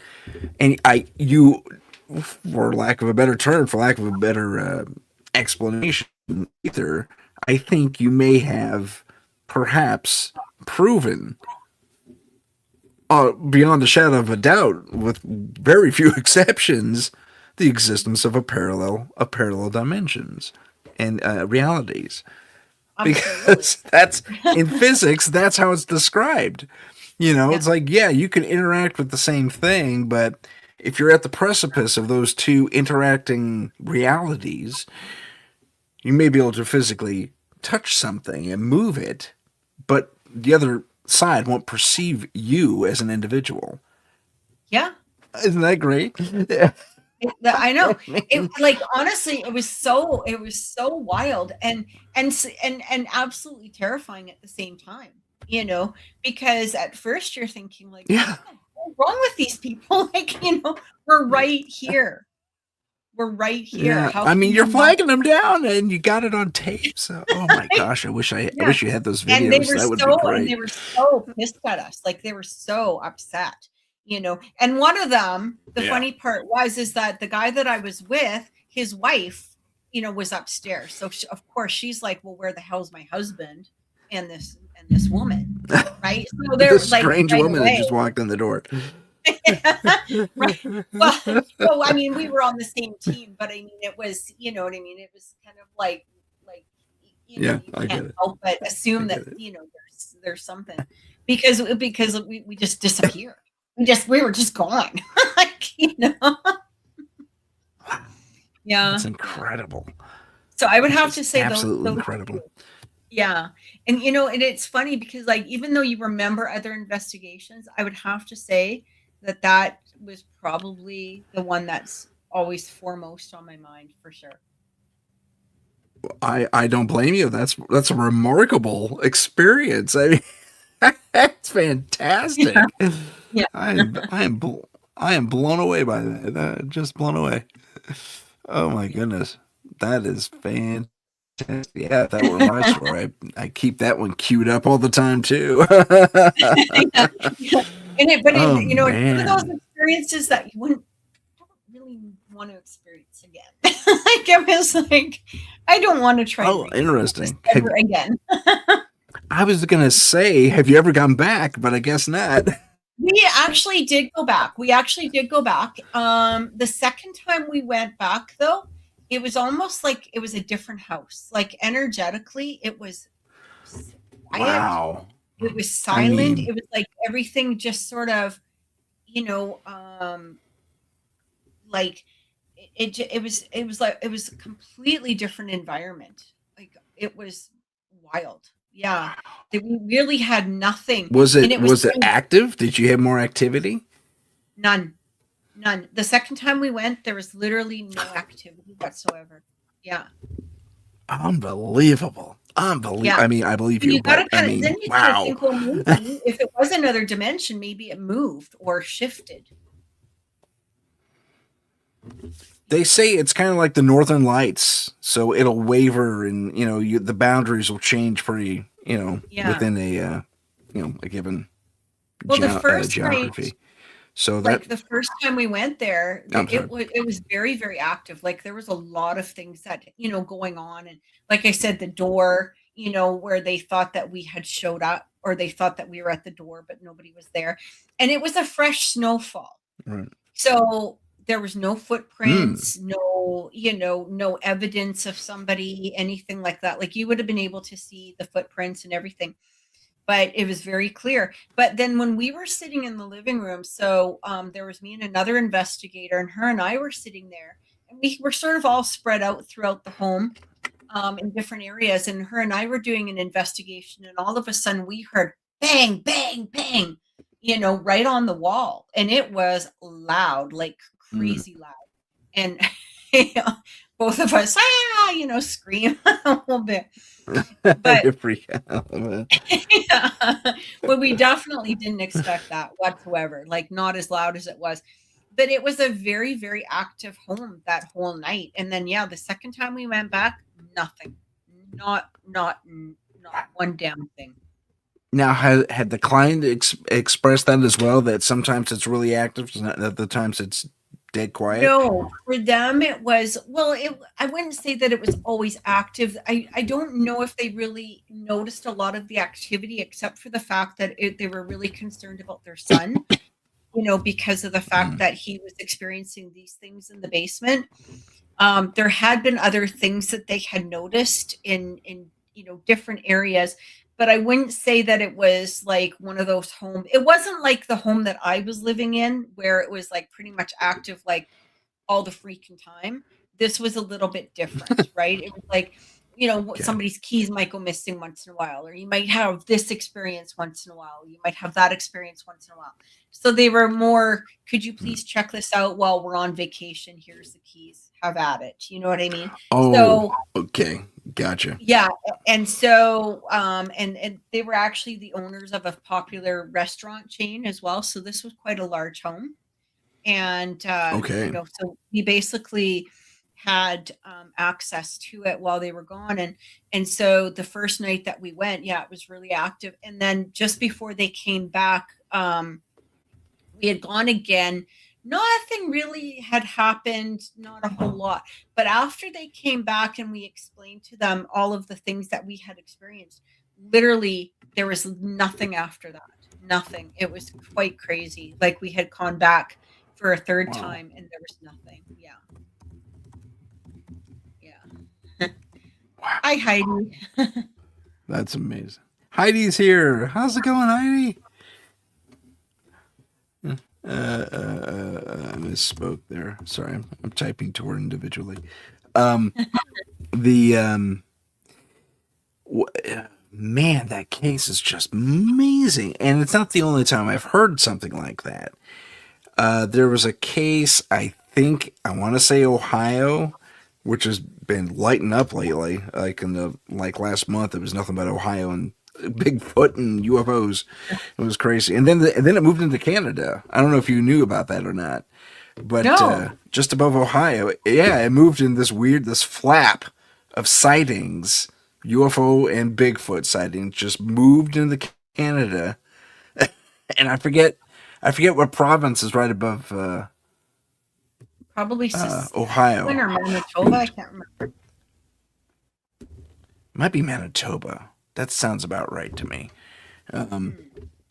And for lack of a better term, for lack of a better explanation, either, I think you may have perhaps proven beyond a shadow of a doubt, with very few exceptions, the existence of parallel dimensions and realities. Absolutely. Because that's in physics, that's how it's described. Yeah. It's like, yeah, you can interact with the same thing, but if you're at the precipice of those two interacting realities, you may be able to physically touch something and move it, but the other side won't perceive you as an individual. Yeah. Isn't that great? I know. I It, mean, like, honestly, it was so wild, and absolutely terrifying at the same time, because at first you're thinking like, what yeah, the heck? what's wrong with these people? Like, we're right here. We're right here. Yeah, How I can mean, you you're not? flagging them down, and you got it on tape. So, oh my gosh, I Yeah. wish you had those And they videos. were That would be they great. were so pissed at us. Like they were so upset. And one of them, the Yeah. funny part was is that the guy that I was with, his wife, was upstairs. So of course she's like, "Well, where the hell's my husband and this woman?" Right? So they're This like strange right woman that away. just walked in the door. Right. Well, I mean, we were on the same team, but I mean, it was, you know what I mean? It was kind of like, Yeah, you I get can't it. help but I assume that, get it. there's something because we just disappeared. We were just gone. Like, That's yeah, yeah. incredible. So I would That's have to just say absolutely those incredible. two. Yeah. And it's funny because like even though you remember other investigations, I would have to say that was probably the one that's always foremost on my mind for sure. I don't blame you. That's a remarkable experience. I mean, that's fantastic. Yeah. I am blown away by that. Just blown away. Oh my Yeah. goodness, that is fantastic. Yeah, if that were my story, I keep that one queued up all the time too. Yeah. Yeah. Oh It's one of those man. experiences that you wouldn't really want to experience again. Like it was like, I don't want to try to Oh, recreate this interesting. ever again. I was gonna say, have you ever gone back? But I guess not. We actually did go back. We actually did go back. The second time we went back, though, it was almost like it was a different house. Like energetically, it was quiet. Wow. It was I silent. mean, It was like everything just sort of, you know, like it was a completely different environment. Like it was wild. Yeah, that we really had nothing, and it was was it active? Did you have more activity? none. None. The second time we went, there was literally no activity whatsoever. Yeah. Unbelievable. Yeah. I mean, I believe And you, you but gotta I kinda then mean, you gotta wow. think, well, maybe if it was another dimension, maybe it moved or shifted. They say it's kind of like the Northern Lights, so it'll waver, and the boundaries will change pretty, Yeah. within a given Well, the first night geography. So that like, the first time we went there, I'm sorry. it was very, very active, like, there was a lot of things that, going on, and like I said, the door, where they thought that we had showed up, or they thought that we were at the door, but nobody was there, and it was a fresh snowfall. Right. So, there was no Hmm. footprints, no evidence of somebody, anything like that, like, you would have been able to see the footprints and everything, but it was very clear. But then when we were sitting in the living room, so there was me and another investigator, and her and I were sitting there, and we were sort of all spread out throughout the home in different areas. And her and I were doing an investigation, and all of a sudden we heard bang, bang, bang, right on the wall, and it was loud, like Hmm. crazy loud, and both of us, scream a little bit, but You freak out. Man. yeah. Well, we definitely didn't expect that whatsoever, like, not as loud as it was. But it was a very, very active home that whole night, and then, yeah, the second time we went back, nothing. Not one damn thing. Now, had the client expressed that as well? That sometimes it's really active, and other times it's dead quiet. No, for them, it was well, I wouldn't say that it was always active. I don't know if they really noticed a lot of the activity except for the fact that they were really concerned about their son. Because of the fact Hmm. that he was experiencing these things in the basement. There had been other things that they had noticed in different areas, but I wouldn't say that it was like one of those home. It wasn't like the home that I was living in where it was like pretty much active like all the freaking time. This was a little bit different, right? It was like, Okay. somebody's keys might go missing once in a while, or you might have this experience once in a while. You might have that experience once in a while. So they were more, could you Hmm. please check this out while we're on vacation? Here's the keys. have at it. You know what I mean? Oh, So okay. Gotcha. yeah, and so and they were actually the owners of a popular restaurant chain as well. So this was quite a large home, and Okay. so we basically had access to it while they were gone, and so the first night that we went, yeah, it was really active, and then just before they came back, we had gone again. Nothing really had happened, not a whole lot. But after they came back and we explained to them all of the things that we had experienced, literally there was nothing after that. Nothing. It was quite crazy. Like we had gone back for a third Wow. time and there was nothing. Yeah. Yeah. Wow. Hi, Heidi. That's amazing. Heidi's here. How's it going, Heidi? I misspoke there. Sorry, I'm typing to her individually. Um, the w- Man, that case is just amazing, and it's not the only time I've heard something like that. There was a case, I think, I want to say Ohio, which has been lighting up lately. Like in the last month, it was nothing but Ohio and Bigfoot and UFOs. It was crazy, and then it moved into Canada. I don't know if you knew about that or not, but No. just above Ohio, yeah, it moved in this flap of sightings, UFO and Bigfoot sightings, just moved into Canada, and I forget what province is right above Probably Saskatchewan Ohio. or Manitoba. I Shoot, can't remember. might be Manitoba. That sounds about right to me. Um,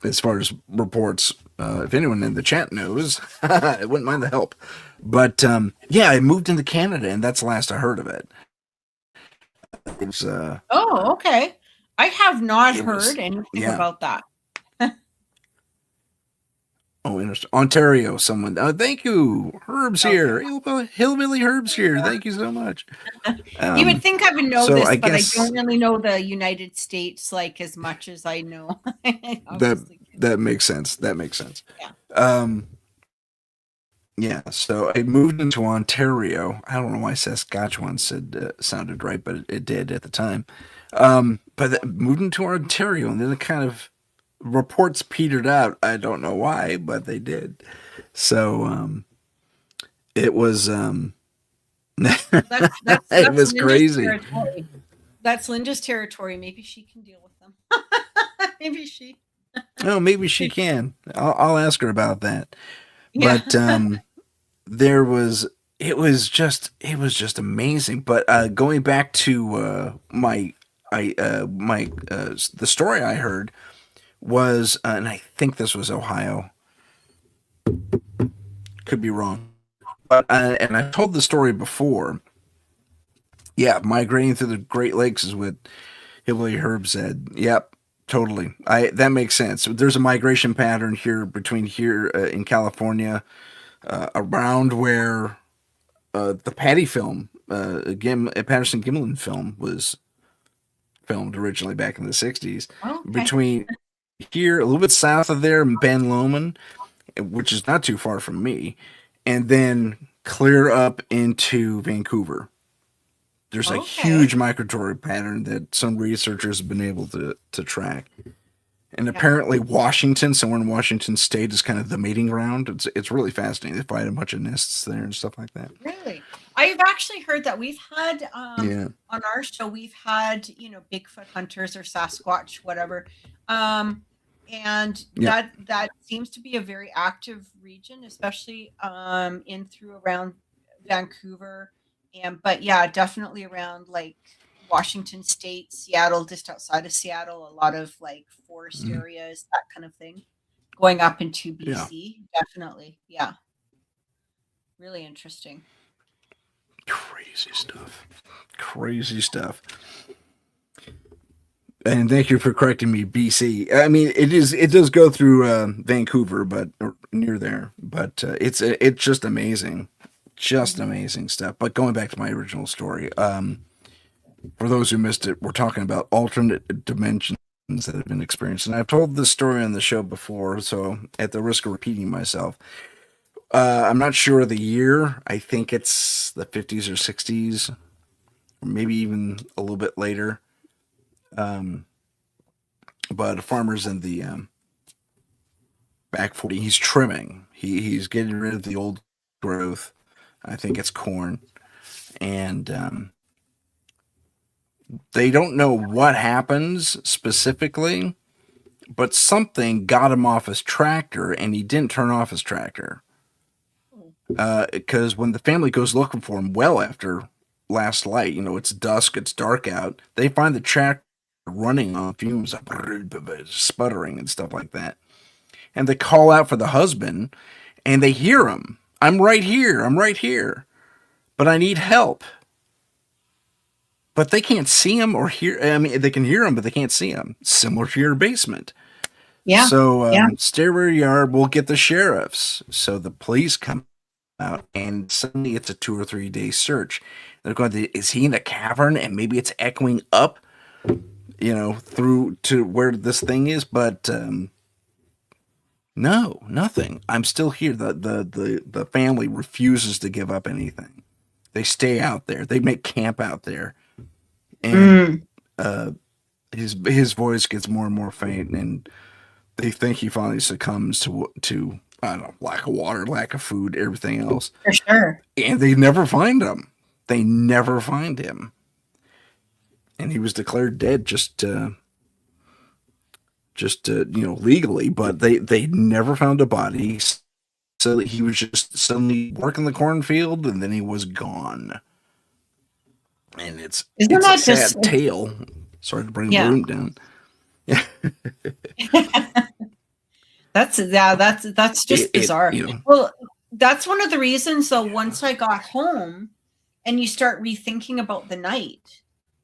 Hmm. as far as reports, if anyone in the chat knows, I wouldn't mind the help. But yeah, I moved into Canada, and that's the last I heard of it. It was, Oh, okay. I have not it was, heard anything yeah. about that. Oh, interesting. Ontario, someone. Thank you, Herb's Okay. here. Hillbilly Herb's here. Thank you so much. You would think I would know So this, I but I guess don't really know the United States like as much as I know. that Obviously. that makes sense. That makes sense. Yeah. Um, yeah. So I moved into Ontario. I don't know why Saskatchewan sounded right, but it did at the time. Moved into Ontario, and then it kind of reports petered out. I don't know why, but they did. So it was Well, that's it that's was Linda's crazy. territory. That's Linda's territory. Maybe she can deal with them. Maybe she. Oh, maybe she can. I'll ask her about that. Yeah. But there was it was just amazing. But going back to the story I heard was, and I think this was Ohio. Could be wrong, but and I told the story before. Yeah, migrating through the Great Lakes is what Hillbilly Herb said. Yep, totally. I That makes sense. There's a migration pattern here between here in California, around where the Patty film, Patterson Gimlin film was filmed originally back in the '60s. Okay. Between here, a little bit south of there, Ben Lomond, which is not too far from me, and then clear up into Vancouver. There's a Okay. huge migratory pattern that some researchers have been able to track. And Yeah. apparently Washington, somewhere in Washington State, is kind of the mating ground. It's really fascinating. They find a bunch of nests there and stuff like that. Really? I've actually heard that we've had Yeah. on our show we've had, Bigfoot hunters or Sasquatch, whatever. Um and Yeah. that seems to be a very active region, especially in through around Vancouver. And but yeah, definitely around like Washington State, Seattle, just outside of Seattle, a lot of like forest Mhm. areas, that kind of thing. Going up into Yeah. BC, definitely. Yeah. Really interesting. Crazy stuff. Crazy stuff. And thank you for correcting me, BC. I mean, it does go through Vancouver, but or near there. But it's just amazing, just Mhm. amazing stuff. But going back to my original story, for those who missed it, we're talking about alternate dimensions that have been experienced, and I've told this story on the show before, so at the risk of repeating myself, I'm not sure of the year. I think it's the 50s or 60s, or maybe even a little bit later. Um, but a farmer's in the back 40. He's trimming. He's getting rid of the old growth. I think it's corn, and they don't know what happens specifically, but something got him off his tractor, and he didn't turn off his tractor. Because when the family goes looking for him, well after last light, it's dusk, it's dark out, they find the tractor running on fumes, sputtering and stuff like that. And they call out for the husband, and they hear him. I'm right here. I'm right here. But I need help. But they can't see him or hear. I mean, they can hear him, but they can't see him. Similar to your basement. Yeah. So, Yeah. stay where you are. We'll get the sheriffs. So the police come out, and suddenly it's a 2 or 3 day search. They're going to, is he in a cavern? And maybe it's echoing up, through to where this thing is. But no, nothing. I'm still here. The family refuses to give up anything. They stay out there. They make camp out there, and Mm. uh, his voice gets more and more faint, and they think he finally succumbs to I don't know, lack of water, lack of food, everything else, For sure. and they never find him. They never find him, and he was declared dead legally, but they never found a body. So he was just suddenly working the cornfield, and then he was gone. And it's Isn't it's a that just sad tale. Sorry to bring the yeah. room down. That's it, just it bizarre. you know Well, that's one of the reasons though, once I got home and you start rethinking about the night,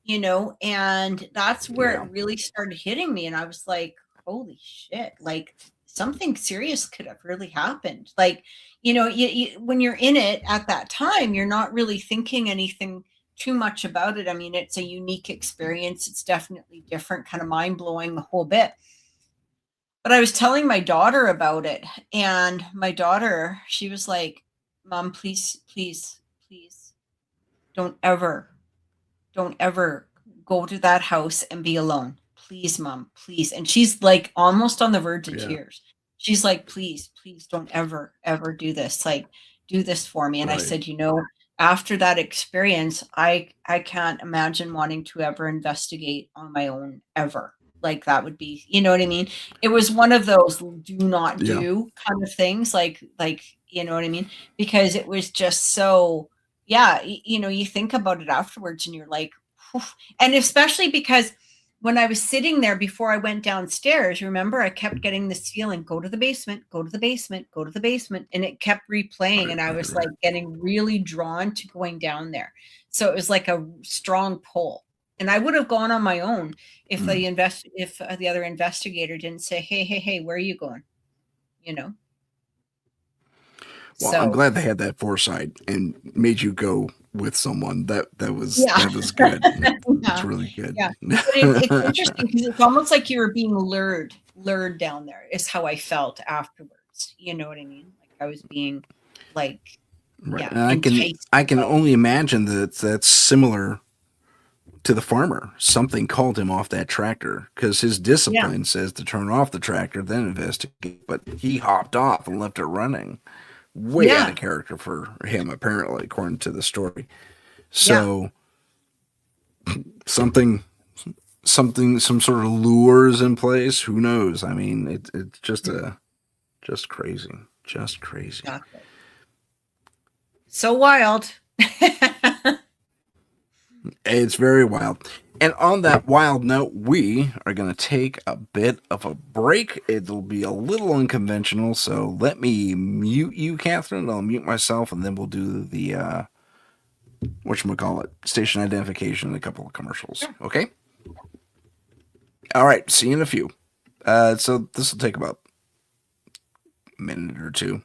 and that's where yeah it really started hitting me. And I was like, holy shit, like something serious could have really happened. Like, when you're in it at that time, you're not really thinking anything too much about it. I mean, it's a unique experience. It's definitely different, kind of mind blowing, the whole bit. But I was telling my daughter about it, and my daughter, she was like, Mom, please, please, please don't ever, don't ever go to that house and be alone. Please, Mom, please. And she's like almost on the verge of yeah tears. She's like, please, please don't ever, ever do this. Like, do this for me. And I right said, after that experience, I can't imagine wanting to ever investigate on my own ever. Like that would be, you know what I mean? It was one of those do not yeah do kind of things, like, you know what I mean? Because it was just so, yeah, you think about it afterwards and you're like, oof. And especially because when I was sitting there before I went downstairs, remember, I kept getting this feeling, go to the basement, go to the basement, go to the basement. And it kept replaying. And I was like getting really drawn to going down there. So it was like a strong pull. And I would have gone on my own if mm. the other investigator didn't say, hey, hey, hey, where are you going? You know? Well, I'm So glad they had that foresight and made you go with someone. yeah. That was good. It's Yeah. really good. Yeah. But it's interesting because it's almost like you were being lured down there is how I felt afterwards. You know what I mean? Like I was being like, Right. yeah, And enticed I can by it. only imagine that that's similar to the farmer. Something called him off that tractor because his Yeah. discipline says to turn off the tractor, then investigate. But he hopped off and left it running. Way out of Yeah. character for him, apparently, according to the story. Yeah. So something, some sort of lures in place. Who knows? I mean, it's Mhm. just crazy, just crazy. Exactly. So wild. It's very wild. And on that wild note, we are going to take a bit of a break. It'll be a little unconventional, so let me mute you, Catherine. I'll mute myself, and then we'll do the whatchamacallit, station identification and a couple of commercials. Sure. Okay? All right, see you in a few. So this will take about a minute or two.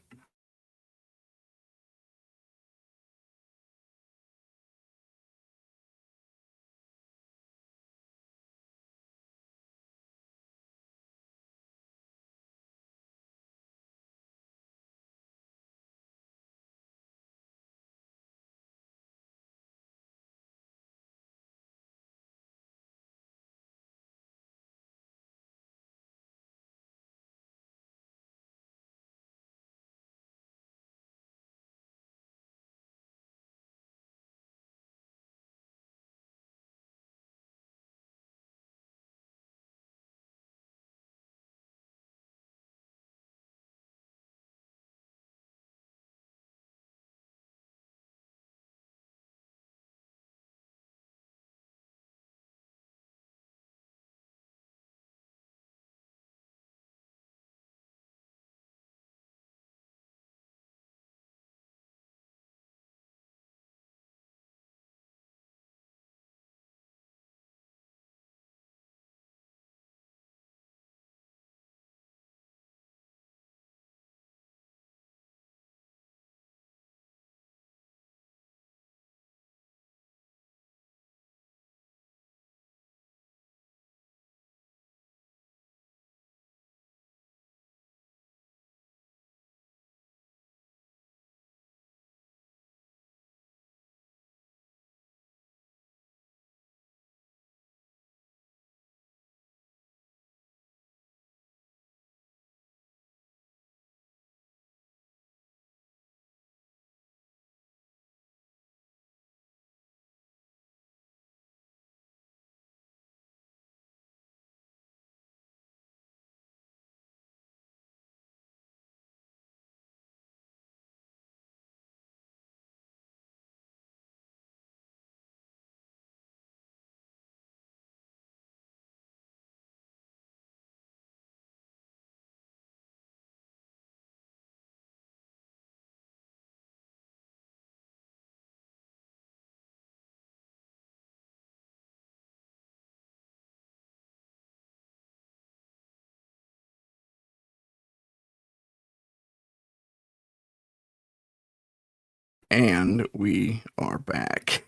And we are back.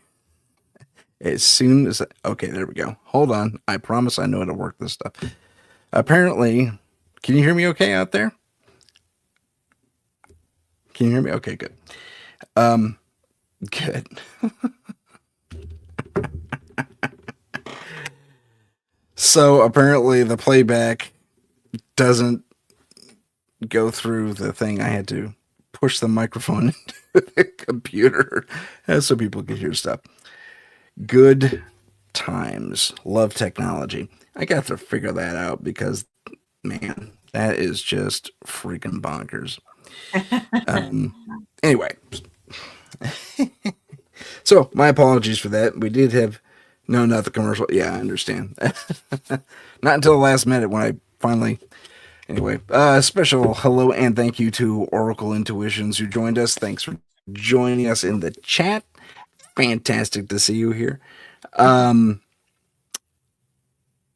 As soon as okay, there we go. Hold on. I promise I know how to work this stuff. Apparently, can you hear me okay out there? Can you hear me? Okay, good. Good. So apparently the playback doesn't go through the thing. I had to push the microphone into the computer so people could hear stuff. Good times. Love technology. I got to figure that out because, man, that is just freaking bonkers. Anyway, so my apologies for that. We did have no, not the commercial. Yeah, I understand. Not until the last minute when I finally. Anyway, special hello and thank you to Oracle Intuitions who joined us. Thanks for joining us in the chat. Fantastic to see you here.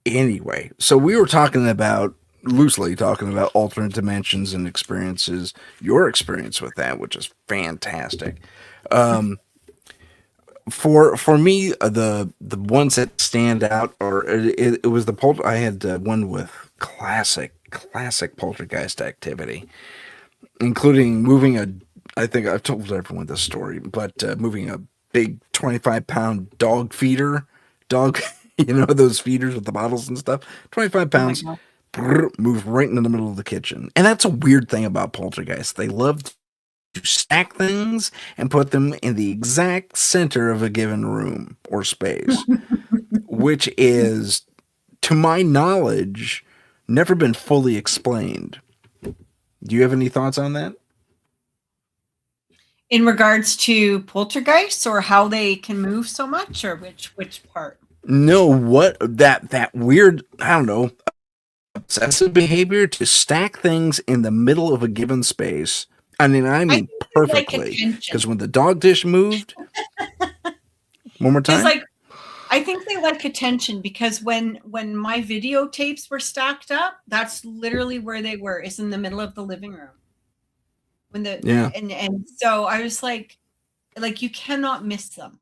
Anyway, so we were loosely talking about alternate dimensions and experiences, your experience with that, which is fantastic. For me, the ones that stand out, or it was the I had one with classic poltergeist activity, including moving a. I think I've told everyone this story, but moving a big 25-pound dog feeder, those feeders with the bottles and stuff, 25 pounds, moved right into the middle of the kitchen. And that's a weird thing about poltergeists. They love to stack things and put them in the exact center of a given room or space, which is, to my knowledge, never been fully explained. Do you have any thoughts on that? In regards to poltergeists, or how they can move so much, or which part? No, what that weird, I don't know, obsessive behavior to stack things in the middle of a given space. I mean perfectly. Because when the dog dish moved, one more time. I think they like attention, because when my videotapes were stacked up, that's literally where they were, is in the middle of the living room. And so I was like you cannot miss them.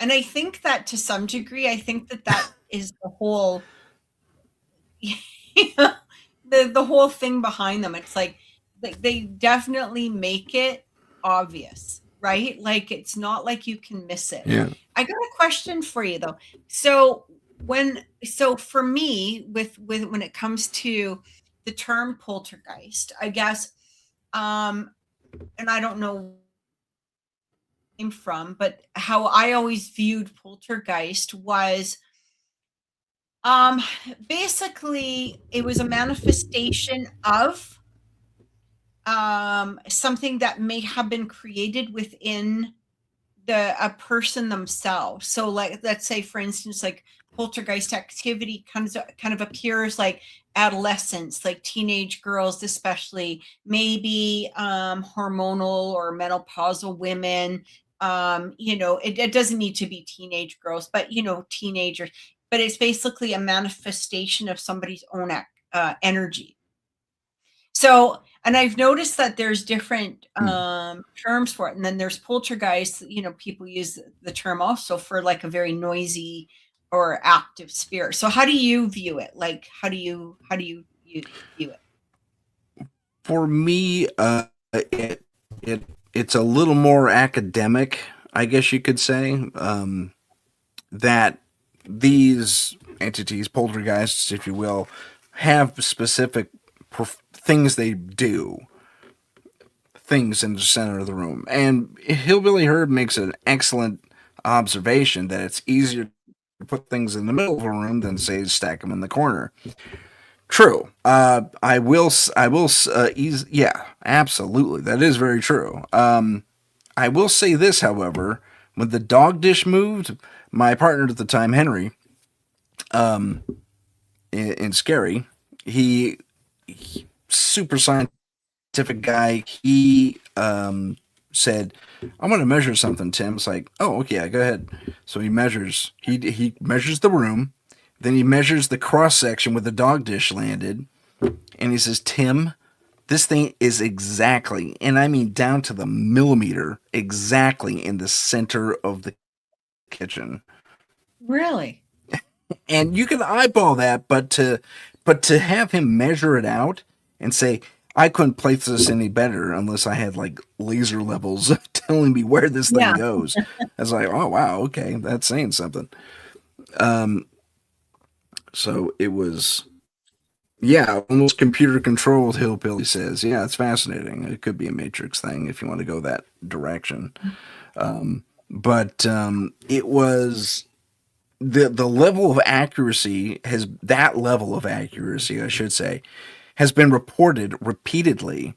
And I think that to some degree, I think that is the whole the whole thing behind them. It's like they definitely make it obvious, right? Like, it's not like you can miss it. Yeah. I got a question for you though. So for me, with when it comes to the term poltergeist, I guess, and I don't know came from, but how I always viewed poltergeist was, basically it was a manifestation of something that may have been created within a person themselves. So, like, let's say, for instance, like, poltergeist activity kind of appears like adolescents, like teenage girls, especially, maybe hormonal or menopausal women. It doesn't need to be teenage girls, but teenagers. But it's basically a manifestation of somebody's own energy. So, and I've noticed that there's different terms for it. And then there's poltergeist, people use the term also for like a very noisy or active spirit. So how do you view it? Like, how do you view it? For me, it's a little more academic, I guess you could say, that these entities, poltergeists, if you will, have specific things they do, things in the center of the room. And Hillbilly Herb makes an excellent observation that it's easier to put things in the middle of a room than, say, stack them in the corner. True. I will. Yeah, absolutely. That is very true. I will say this, however, when the dog dish moved, my partner at the time, Henry, in Scary, he super scientific guy. He said, "I want to measure something." Tim. It's like, "Oh, okay, yeah, go ahead." So he measures. He measures the room. Then he measures the cross section where the dog dish landed, and he says, "Tim, This thing is exactly, and I mean down to the millimeter, exactly in the center of the kitchen. Really? And you can eyeball that, but to have him measure it out and say, I couldn't place this any better unless I had like laser levels telling me where this thing Yeah. goes. I was like, oh wow, okay, that's saying something. So it was, yeah, almost computer controlled. Hillbilly says, yeah, it's fascinating. It could be a Matrix thing if you want to go that direction. But it was the level of accuracy has that level of accuracy, I should say, has been reported repeatedly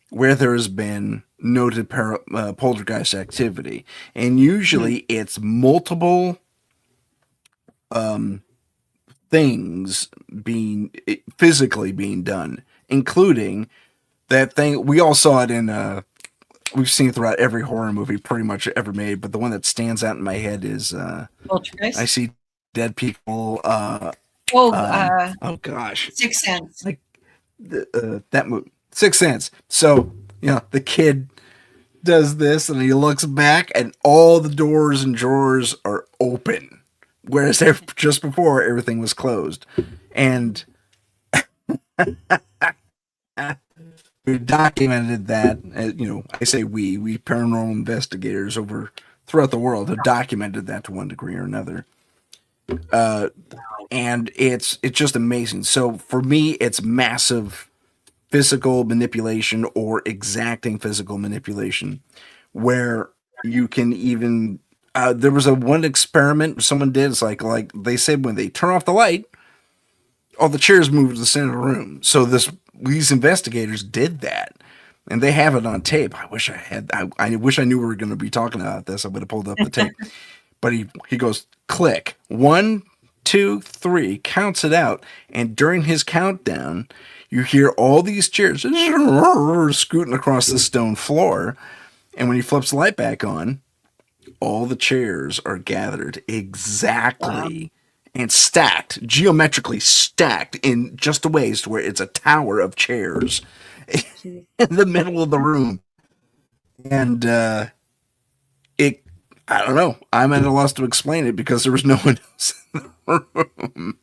where there has been noted poltergeist activity, and Mhm. usually it's multiple things being physically being done, including that thing we all saw it in. We've seen it throughout every horror movie pretty much ever made, but the one that stands out in my head is I Poltergeist? see dead people. Oh, Oh gosh, Sixth Sense. like that movie, Sixth Sense. So the kid does this, and he looks back, and all the doors and drawers are open, whereas just before everything was closed. And we documented that. I say we paranormal investigators over throughout the world have documented that to one degree or another. And it's just amazing. So for me, it's massive physical manipulation or exacting physical manipulation, where you can even. There was a one experiment someone did. It's like they said when they turn off the light, all the chairs move to the center of the room. So these investigators did that, and they have it on tape. I wish I had. I wish I knew we were going to be talking about this. I would have pulled up the tape. But he goes click 1, 2, 3, counts it out, and during his countdown, you hear all these chairs scooting across the stone floor. And when he flips the light back on, all the chairs are gathered Wow. exactly and stacked, geometrically stacked in just a ways to where it's a tower of chairs Gee. in the middle of the room. And it, I don't know. I'm at a loss to explain it because there was no one else in the room.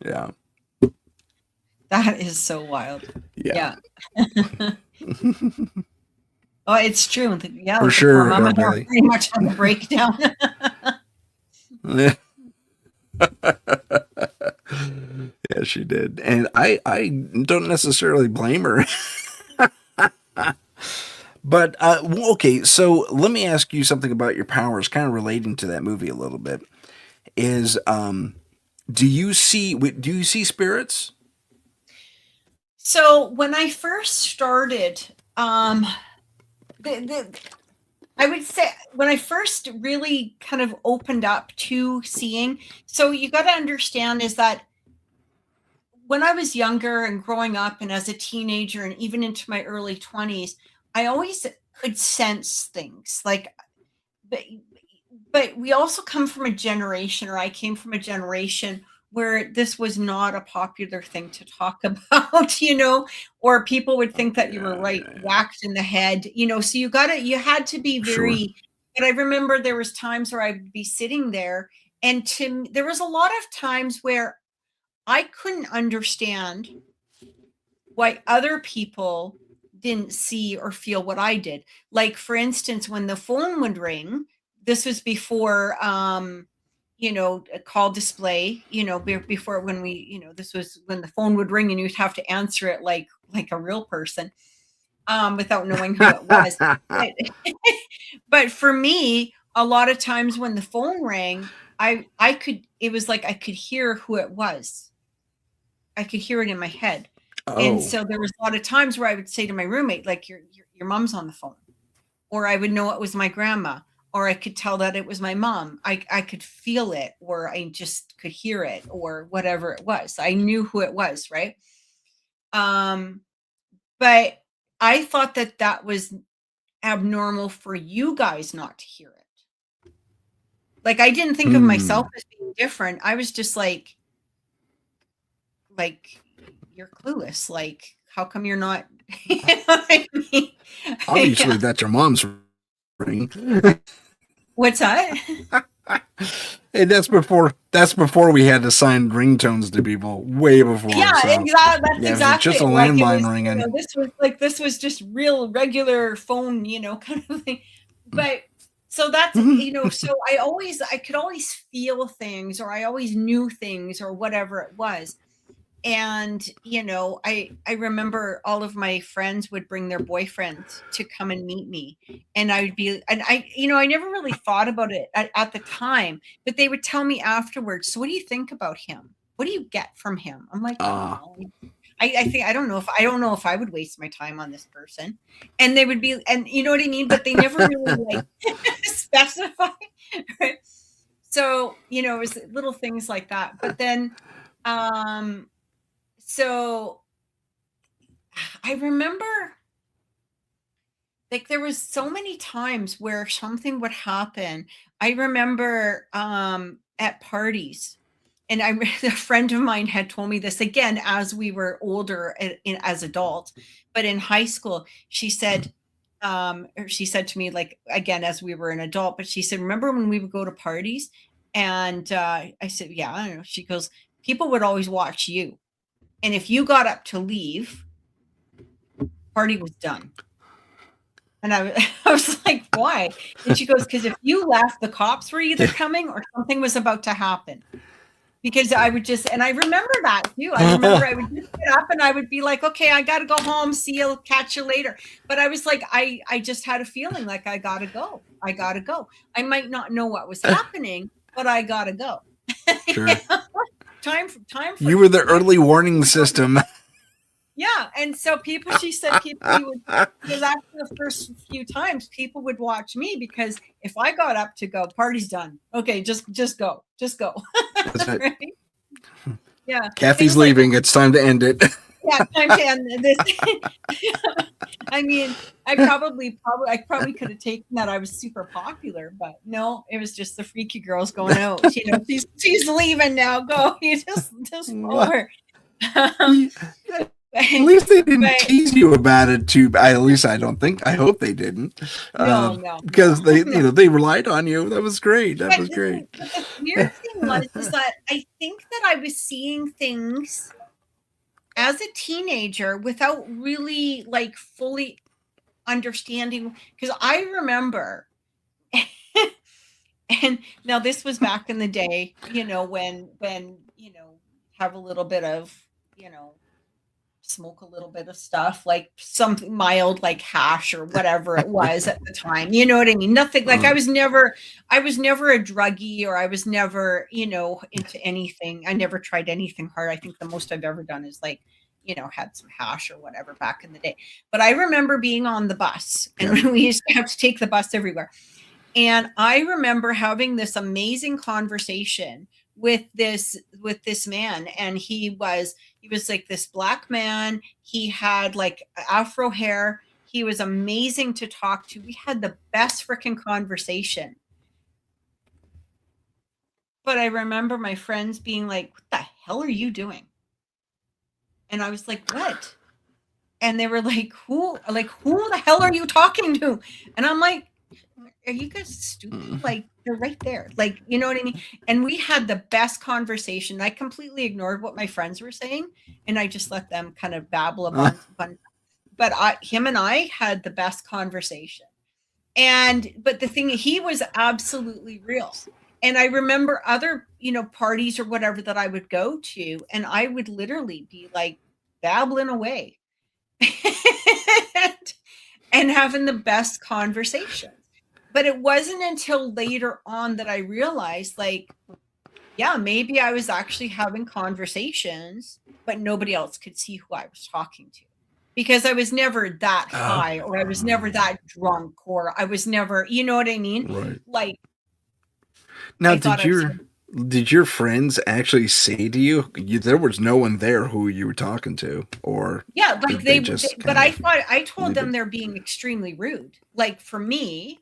Yeah, That is so wild. yeah, Yeah. Oh, it's true. Yeah, for the poor sure, mama there hillbilly. pretty much had a breakdown. Yeah, she did, and I don't necessarily blame her. But okay, so let me ask you something about your powers, kind of relating to that movie a little bit. Is do you see spirits? So when I first started, the I would say when I first really kind of opened up to seeing, so you got to understand is that when I was younger and growing up and as a teenager and even into my early 20s, I always could sense things like, but, but we also come from a generation, or I came from a generation where this was not a popular thing to talk about, or people would think that you were Yeah, right yeah, whacked in the head, so you had to be sure, very. But I remember there was times where I'd be sitting there, and there was a lot of times where I couldn't understand why other people didn't see or feel what I did. Like, for instance, when the phone would ring, this was before, a call display, before when this was when the phone would ring and you'd have to answer it like a real person, without knowing who it was. But, but for me, a lot of times when the phone rang, it was like I could hear who it was. I could hear it in my head. And oh, so there was a lot of times where I would say to my roommate, like, your mom's on the phone. Or I would know it was my grandma, or I could tell that it was my mom. I could feel it, or I just could hear it, or whatever it was. I knew who it was, right? Um, but I thought that that was abnormal for you guys not to hear it. Like, I didn't think of myself hmm, as being different. I was just like, you're clueless, like, how come you're not, you know what I mean? Obviously, Yeah. that's your mom's ring. What's that? And that's before we had assigned ringtones to people, way Yeah, before. So that's yeah, if it's exactly just a it. Like it landline was, ringing, this was just real regular phone, kind of thing. But so that's, so I could always feel things, or I always knew things, or whatever it was. And I remember all of my friends would bring their boyfriends to come and meet me, and I never really thought about it at the time, but they would tell me afterwards, so what do you think about him? What do you get from him? I'm like, I don't ah, know. I think I don't know if I would waste my time on this person. And they would be, and you know what I mean, but they never really like specify, right? So it was little things like that. But then um so I remember, like, there was so many times where something would happen. I remember at parties, and a friend of mine had told me this again as we were older, as adults, but in high school, she said, or she said to me, like, again as we were an adult, but she said, remember when we would go to parties? And I said, yeah, I don't know. She goes, people would always watch you, and if you got up to leave, party was done. And I was like, why? And she goes, because if you left, the cops were either coming or something was about to happen. Because I would just, and I remember that too. I remember I would just get up and I would be like, okay, I got to go home. See you, catch you later. But I was like, I just had a feeling like I got to go. I got to go. I might not know what was happening, but I got to go. sure. Time for You were the time. early warning system. Yeah, and so she said people would, because after the first few times, people would watch me, because if I got up to go, party's done. Okay, just go. Just go. That's it. Right? Yeah. Kathy's Things like, leaving. It's time to end it. yeah, time to end this. I mean, I probably could have taken that I was super popular, but no, it was just the freaky girls going out. She's leaving now. Go. You just over. At least they didn't But tease you about it too. At least I don't think. I hope they didn't. no, Because they, no. they relied on you. That was great. That But was great. the weird thing was is that I think that I was seeing things as a teenager without really, like, fully understanding, because I remember, and now this was back in the day, when have a little bit of, smoke a little bit of stuff, like something mild, like hash or whatever it was at the time. You know what I mean? Nothing, like, Uh, I was never a druggie, or I was never, into anything. I never tried anything hard. I think the most I've ever done is, like, had some hash or whatever back in the day. But I remember being on the bus, and yeah. we used to have to take the bus everywhere. And I remember having this amazing conversation with this man, and he was like this black man. He had like afro hair. He was amazing to talk to. We had the best freaking conversation. But I remember my friends being like, "What the hell are you doing?" And I was like, "What?" And they were like, who the hell are you talking to? And I'm like, are you guys stupid? Mm. Like, they're right there. Like, you know what I mean? And we had the best conversation. I completely ignored what my friends were saying, and I just let them kind of babble a Uh, bunch. But him and I had the best conversation. But the thing, he was absolutely real. And I remember other, parties or whatever that I would go to, and I would literally be like babbling away and having the best conversations. But it wasn't until later on that I realized, like, yeah, maybe I was actually having conversations, but nobody else could see who I was talking to, because I was never that oh, high, or I was never that drunk, or I was never, you know what I mean? right. Like, Now, I thought I was. did your friends actually say to you, there was no one there who you were talking to, or Yeah, like did they just but kind I of thought I told leave them it? they're being extremely rude. Like, for me,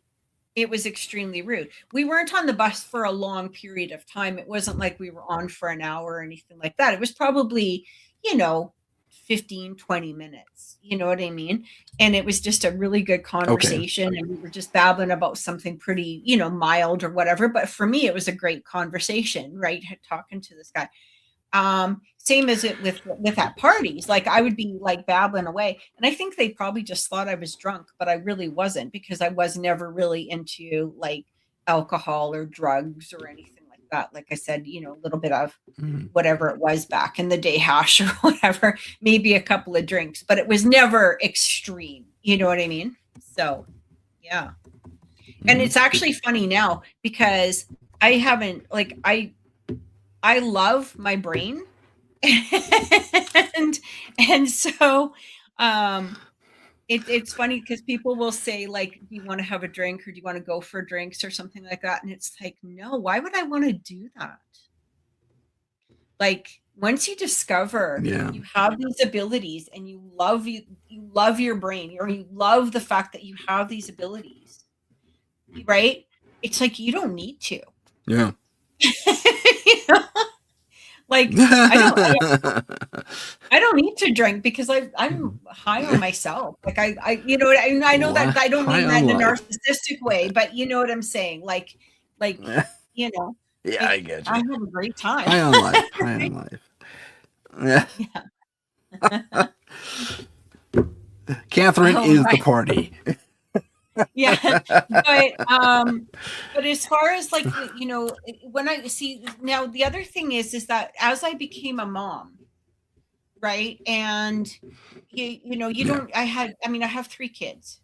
it was extremely rude. We weren't on the bus for a long period of time. It wasn't like we were on for an hour or anything like that. It was probably, you know, 15, 20 minutes. You know what I mean? And it was just a really good Okay. conversation. And we were just babbling about something pretty, mild or whatever. But for me, it was a great conversation, right? Talking to this guy. Same as it with at parties. Like I would be like babbling away. And I think they probably just thought I was drunk, but I really wasn't because I was never really into like alcohol or drugs or anything like that. Like I said, a little bit of Mm. whatever it was back in the day, hash or whatever, maybe a couple of drinks, but it was never extreme. You know what I mean? So, yeah. And Mhm. it's actually funny now because I haven't like I love my brain. and so it's funny because people will say like, do you want to have a drink or do you want to go for drinks or something like that? And it's like, no, why would I want to do that? Like once you discover Yeah. you have these abilities and you love your brain or you love the fact that you have these abilities, right? It's like you don't need to. Yeah. You know? Like I don't need to drink because I'm high on myself. Like I know that I don't High mean that on in a life. narcissistic way, but you know what I'm saying. Like you know, Yeah, I get I you. have a great time. High on life. High on life. Yeah. Yeah. Catherine Oh is the my. party. Yeah. But but as far as like when I see now the other thing is that as I became a mom, right? And you Yeah. don't I have 3 kids,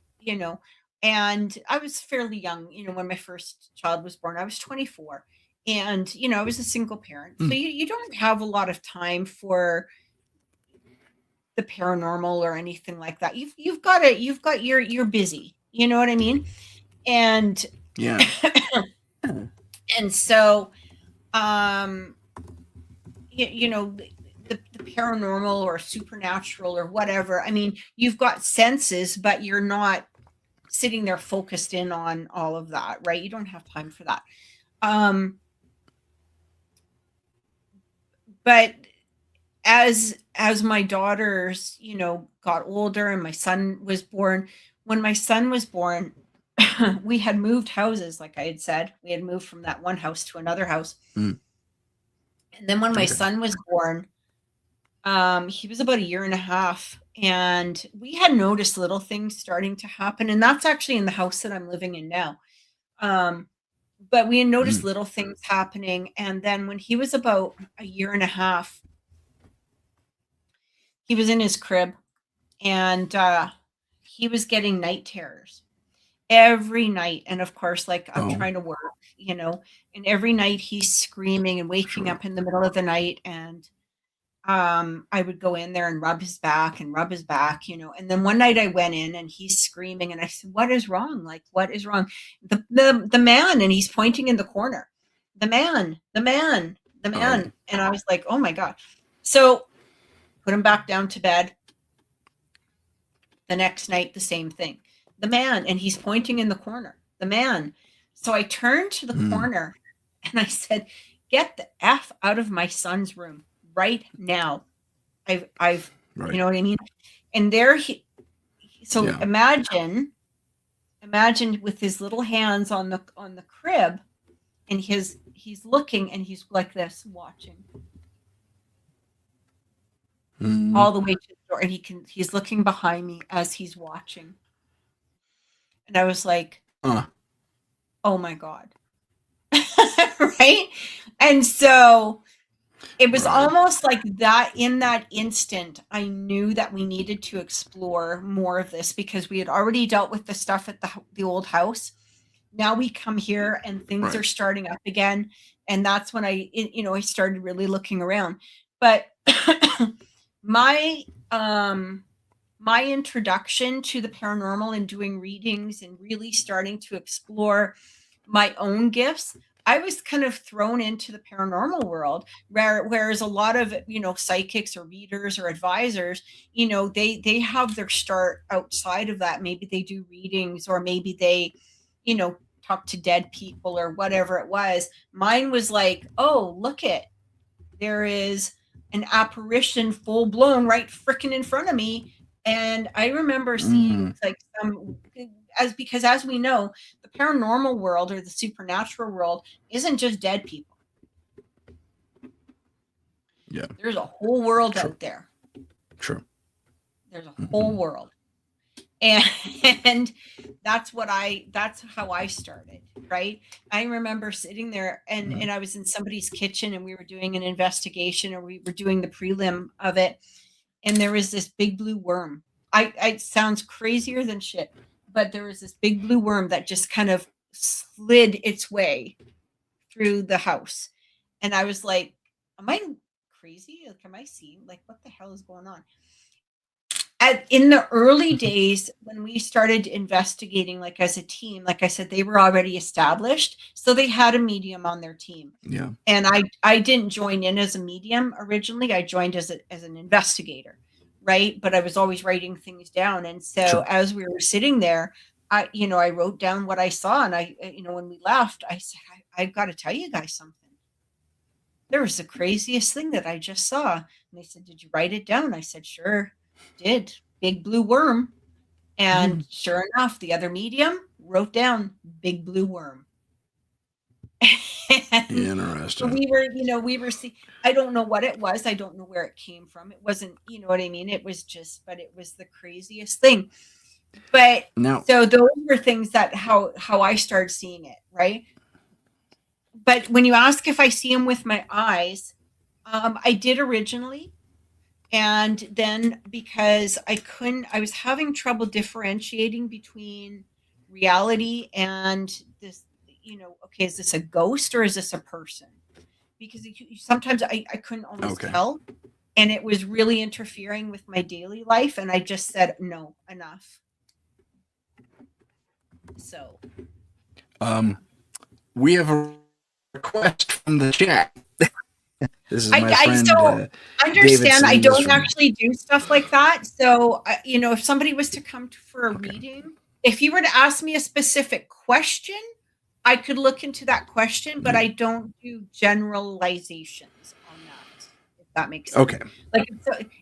and I was fairly young, when my first child was born. I was 24. And I was a single parent. So Mm. you don't have a lot of time for the paranormal or anything like that. You're busy. You know what I mean? And Yeah. and so um the paranormal or supernatural or whatever. I mean, you've got senses, but you're not sitting there focused in on all of that, right? You don't have time for that. Um, but as my daughters, got older and my son was born, when my son was born, we had moved houses, like I had said. We had moved from that one house to another house. Mm. And then when my Okay. son was born, he was about a year and a half, and we had noticed little things starting to happen, and that's actually in the house that I'm living in now. Um, but we had noticed Mm. little things happening, and then when he was about a year and a half, he was in his crib, and he was getting night terrors every night. And of course, like I'm Oh, trying to work, and every night he's screaming and waking sure. up in the middle of the night, and I would go in there and rub his back and rub his back, and then one night I went in and he's screaming and I said, what is wrong? Like, what is wrong? The man, and he's pointing in the corner, the Oh. man. And I was like, oh my God. So put him back down to bed. The next night, the same thing. The man, and he's pointing in the corner, the man. So I turned to the Mm. corner and I said, get the F out of my son's room right now. I've, you Right. know what I mean? And there so Yeah. imagine with his little hands on the crib, and he's looking and he's like this watching Mm. all the way to the door, and he's looking behind me as he's watching. And I was like, Uh. oh my God. Right? And so it was Right. almost like that in that instant, I knew that we needed to explore more of this because we had already dealt with the stuff at the old house. Now we come here and things are Right. starting up again. And that's when I started really looking around. But my, um, my introduction to the paranormal and doing readings and really starting to explore my own gifts, I was kind of thrown into the paranormal world, whereas a lot of psychics or readers or advisors, they have their start outside of that. Maybe they do readings, or maybe they you know talk to dead people or whatever it was. Mine was like, oh, look, there is an apparition full blown right freaking in front of me. And I remember seeing Mm, like because as we know, the paranormal world or the supernatural world isn't just dead people. yeah, There's a whole world true, out there. true. There's a whole Hmm. world. And, and that's how I started, right? I remember sitting there and I was in somebody's kitchen and we were doing an investigation or we were doing the prelim of it, and there was this big blue worm. I it sounds crazier than shit, but there was this big blue worm that just kind of slid its way through the house. And I was like, am I crazy? Like, am I seeing, like, what the hell is going on? In the early days when we started investigating, like as a team, like I said, they were already established, so they had a medium on their team. Yeah, And I didn't join in as a medium originally. I joined as an investigator, right? But I was always writing things down. And so sure. as we were sitting there, I wrote down what I saw, and when we left, I said, I've got to tell you guys something. There was the craziest thing that I just saw. And they said, did you write it down? I said, sure, did. Big blue worm. And sure enough, the other medium wrote down big blue worm. And so Interesting. we were see I don't know what it was. I don't know where it came from. It wasn't, you know what I mean? It was just, but it was the craziest thing. But Now, so those were things that how I started seeing it, right? But when you ask if I see them with my eyes, I did originally. And then because I was having trouble differentiating between reality and this, okay, is this a ghost or is this a person? Because sometimes I couldn't always okay. tell. And it was really interfering with my daily life. And I just said, no, enough. So, yeah. Um, we have a request from the chat. This is my I friend so David understand I sending this don't from. actually do stuff like that. So, if somebody was to come for a Okay. reading, if you were to ask me a specific question, I could look into that question, but Yeah. I don't do generalizations on that, if that makes sense. Okay. Like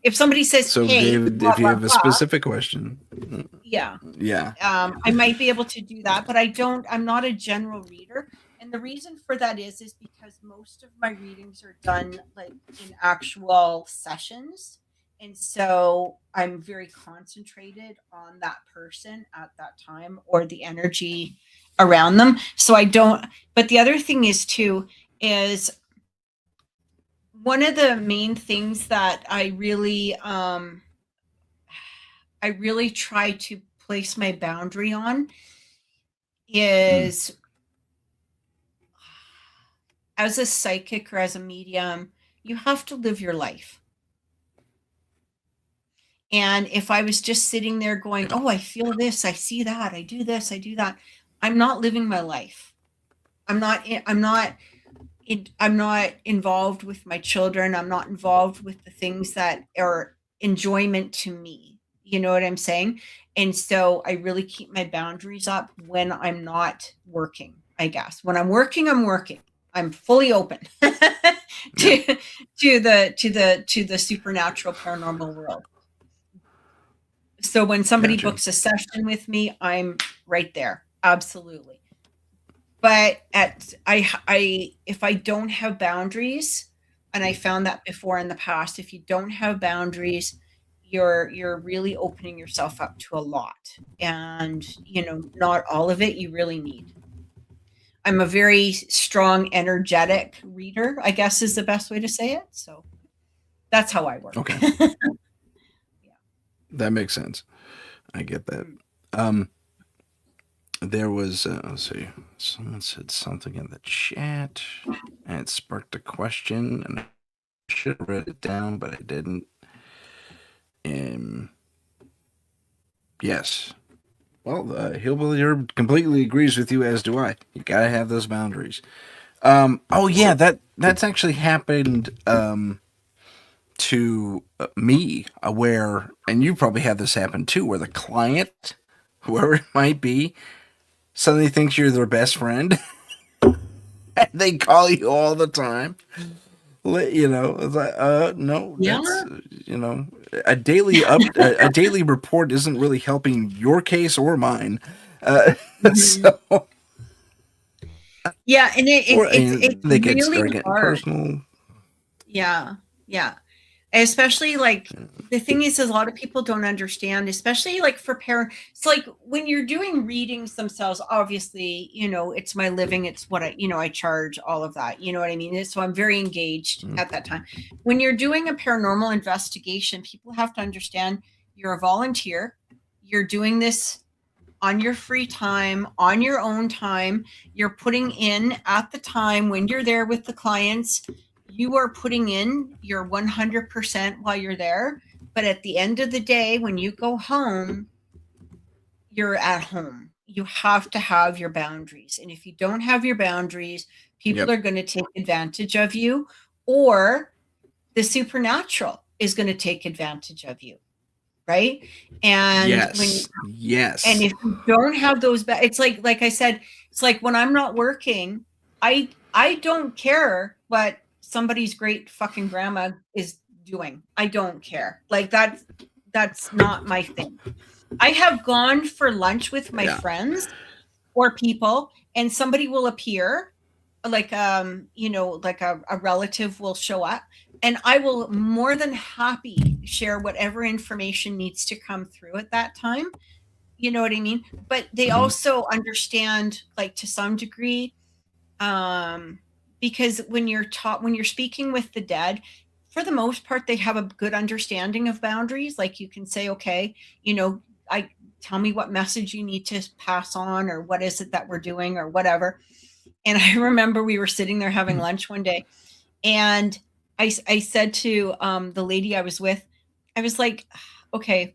if somebody says, So, hey, David, blah, if you blah, have a blah, specific question, yeah, yeah. I might be able to do that, but I'm not a general reader. And the reason for that is because most of my readings are done like in actual sessions. And so I'm very concentrated on that person at that time or the energy around them. So I don't, but the other thing is too, is one of the main things that I really try to place my boundary on Mm, is as a psychic or as a medium, you have to live your life. And if I was just sitting there going, yeah. oh, I feel this, I see that, I do this, I do that, I'm not living my life. I'm not involved with my children. I'm not involved with the things that are enjoyment to me. You know what I'm saying? And so I really keep my boundaries up when I'm not working, I guess. When I'm working, I'm working. I'm fully open Yeah. to to the supernatural paranormal world. So when somebody Gotcha. books a session with me, I'm right there. Absolutely. But if I don't have boundaries, and I found that before in the past, if you don't have boundaries, you're really opening yourself up to a lot, and not all of it you really need. I'm a very strong energetic reader, I guess is the best way to say it. So that's how I work. Okay. Yeah. That makes sense. I get that. Mm. Um, there was, let's see, someone said something in the chat and it sparked a question, and I should have read it down, but I didn't. Um, yes. Well, Hillbilly Herb completely agrees with you, as do I. You gotta have those boundaries. Oh yeah, that's actually happened to me, where, and you probably had this happen too, where the client, whoever it might be, suddenly thinks you're their best friend. And they call you all the time. You know, it's like, no, Yeah. that's, you know, a daily report isn't really helping your case or mine. Mhm. So, Yeah, and or it's and they really start getting hard. personal. Yeah, yeah. Especially like the thing is a lot of people don't understand, especially like for parents. It's like when you're doing readings themselves, obviously, it's my living, it's what I charge all of that. You know what I mean? So I'm very engaged Mm, at that time. When you're doing a paranormal investigation, people have to understand you're a volunteer. You're doing this on your free time, on your own time. You're putting in at the time when you're there with the clients, you are putting in your 100% while you're there. But at the end of the day, when you go home, you're at home. You have to have your boundaries. And if you don't have your boundaries, people yep. are going to take advantage of you, or the supernatural is going to take advantage of you. Right. And when Yes. and Yes. if you don't have those, it's like I said, it's like when I'm not working, I don't care what somebody's great fucking grandma is doing. I don't care. Like that's not my thing. I have gone for lunch with my Yeah. friends or people, and somebody will appear, like like a relative will show up, and I will more than happy share whatever information needs to come through at that time. You know what I mean? But they Hmm. also understand, like, to some degree, um, because when you're speaking with the dead, for the most part, they have a good understanding of boundaries. Like, you can say, okay, I tell me what message you need to pass on, or what is it that we're doing, or whatever. And I remember we were sitting there having lunch one day, and I said to the lady I was with, I was like, okay,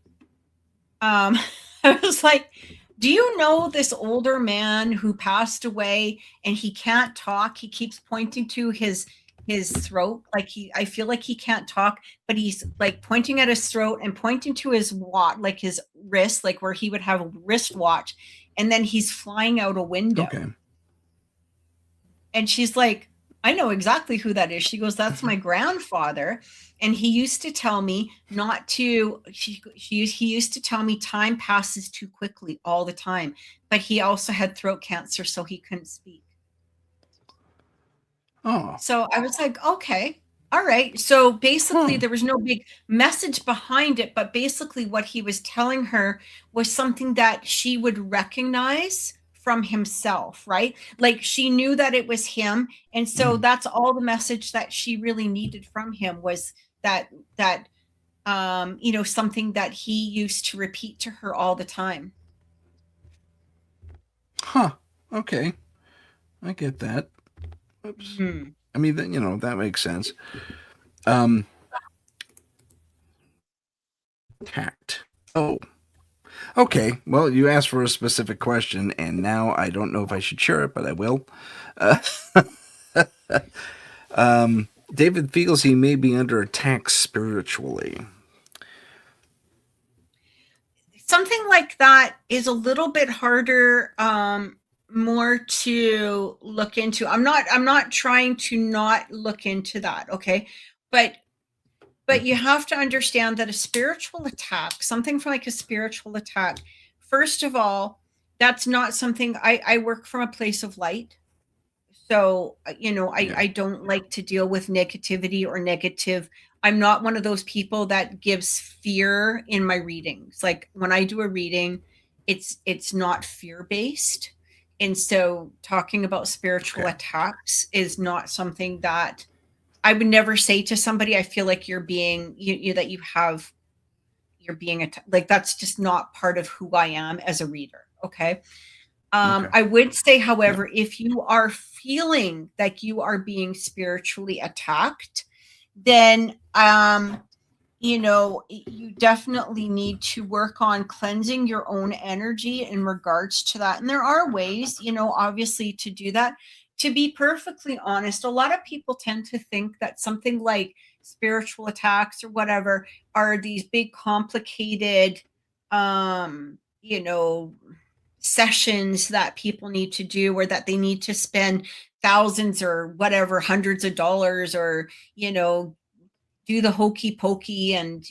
um, I was like, do you know this older man who passed away and he can't talk? He keeps pointing to his throat. Like, I feel like he can't talk, but he's like pointing at his throat and pointing to his watch, like his wrist, like where he would have a wristwatch, and then he's flying out a window. Okay. And she's like, I know exactly who that is. She goes, that's my grandfather. And he used to tell me not to, he used to tell me time passes too quickly all the time. But he also had throat cancer, so he couldn't speak. Oh. So I was like, okay, all right. So basically, Huh. there was no big message behind it, but basically, what he was telling her was something that she would recognize from himself, right? Like, she knew that it was him, and so Mm. that's all the message that she really needed from him was that something that he used to repeat to her all the time. Huh. Okay. I get that. Oops. Hmm. I mean, that makes sense. Um, tact. Oh, okay. Well, you asked for a specific question, and now I don't know if I should share it, but I will. Uh, David feels he may be under attack spiritually. Something like that is a little bit harder, more to look into. I'm not trying to not look into that, okay? but but you have to understand that a spiritual attack, something from like a spiritual attack, first of all, that's not something. I work from a place of light. So Yeah. I don't like to deal with negativity or negative. I'm not one of those people that gives fear in my readings. Like, when I do a reading, it's not fear based. And so talking about spiritual Okay. attacks is not something that I would never say to somebody. I feel like that you're being like, that's just not part of who I am as a reader. Okay. Okay. I would say, Yep. however, if you are feeling like you are being spiritually attacked, then you definitely need to work on cleansing your own energy in regards to that. And there are ways, obviously, to do that. To be perfectly honest, a lot of people tend to think that something like spiritual attacks or whatever are these big, complicated, you know, sessions that people need to do, or that they need to spend thousands or whatever, hundreds of dollars, or, do the hokey pokey and,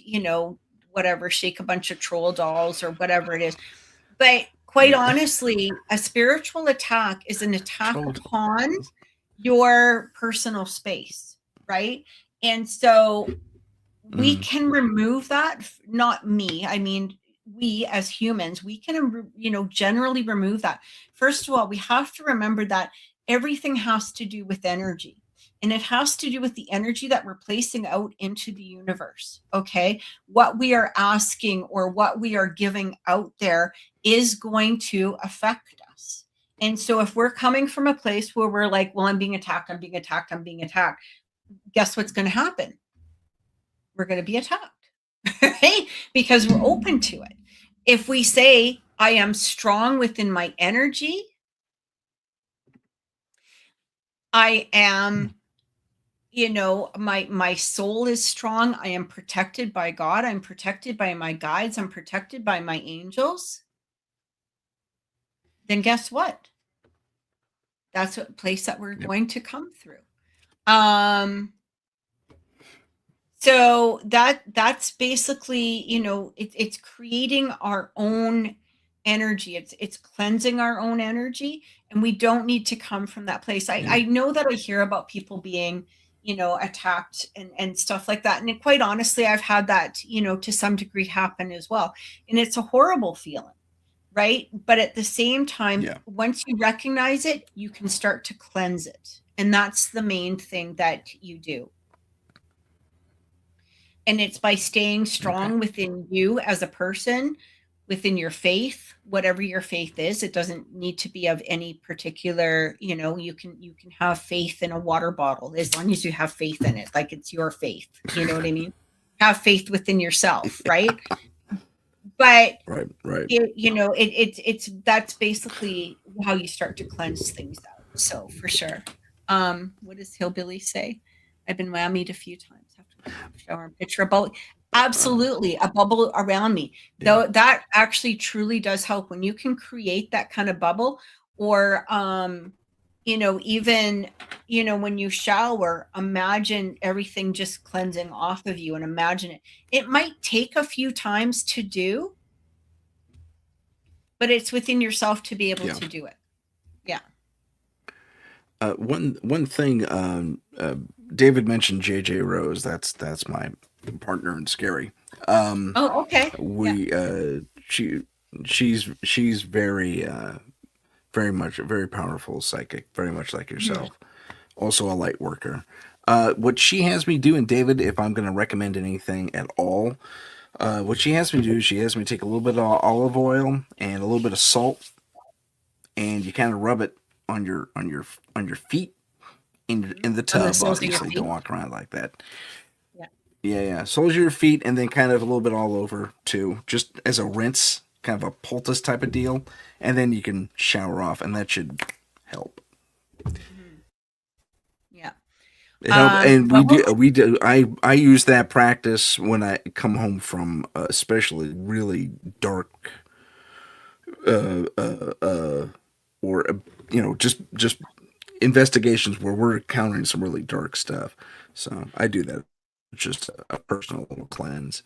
whatever, shake a bunch of troll dolls or whatever it is. But quite Yeah. honestly, a spiritual attack is an attack Troll upon dolls. your personal space, right? And so we Mm, can remove that, not me. I mean, we as humans, we can, generally remove that. First of all, we have to remember that everything has to do with energy. And it has to do with the energy that we're placing out into the universe. Okay. What we are asking or what we are giving out there is going to affect us. And so if we're coming from a place where we're like, well, I'm being attacked, I'm being attacked, I'm being attacked, guess what's going to happen? We're going to be attacked, right? Because we're open to it. If we say, I am strong within my energy, I am, my soul is strong, I am protected by God, I'm protected by my guides, I'm protected by my angels, then guess what? That's a place that we're yep. going to come through. So that's basically, it's creating our own energy. It's cleansing our own energy, and we don't need to come from that place. I Yeah. I know that I hear about people being, attacked and stuff like that. And quite honestly, I've had that, to some degree happen as well. And it's a horrible feeling, right? But at the same time, Yeah. once you recognize it, you can start to cleanse it. And that's the main thing that you do. And it's by staying Okay. strong within you as a person, within your faith, whatever your faith is. It doesn't need to be of any particular, you can have faith in a water bottle as long as you have faith in it, like it's your faith. You know what I mean? Have faith within yourself, right? But Right. Right. it's that's basically how you start to cleanse things out. So for sure. What does Hillbilly say? I've been whammied a few times. Have to go to the shower and picture a bubble. Absolutely, a bubble around me. Yeah. Though that actually truly does help when you can create that kind of bubble, or even when you shower, imagine everything just cleansing off of you and imagine it. It might take a few times to do, but it's within yourself to be able Yeah. to do it. Yeah. One thing, David mentioned JJ Rose. That's my partner in Scary. Oh, okay. Yeah. We she she's very much a very powerful psychic, very much like Mhm. yourself. Also a light worker. What she has me do, and David, if I'm going to recommend anything at all, what she has me do, she has me take a little bit of olive oil and a little bit of salt, and you kind of rub it on your feet in the On the tub. soles of your Obviously, don't feet. walk around like that. Yeah. Yeah, yeah. Soles of your feet, and then kind of a little bit all over too, just as a rinse, kind of a poultice type of deal, and then you can shower off, and that should help. Mhm. Yeah. It help, and we do Bubbles. we do. I use that practice when I come home from especially really dark, uh, uh, uh, or just investigations where we're encountering some really dark stuff. So I do that. It's just a personal little cleanse.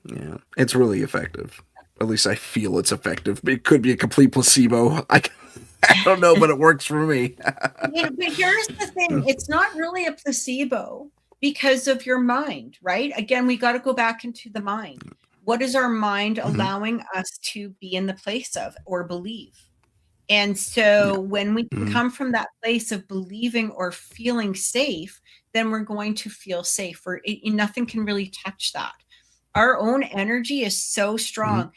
Yeah, it's really effective. At least I feel it's effective. It could be a complete placebo. I don't know, but it works for me. But here's the thing, it's not really a placebo because of your mind, right? Again, we got to go back into the mind. What is our mind Hmm. allowing us to be in the place of or believe? And Yeah. so when we can Hmm. come from that place of believing or feeling safe, then we're going to feel safe. Nothing can really touch that. Our own energy is so Hmm. strong.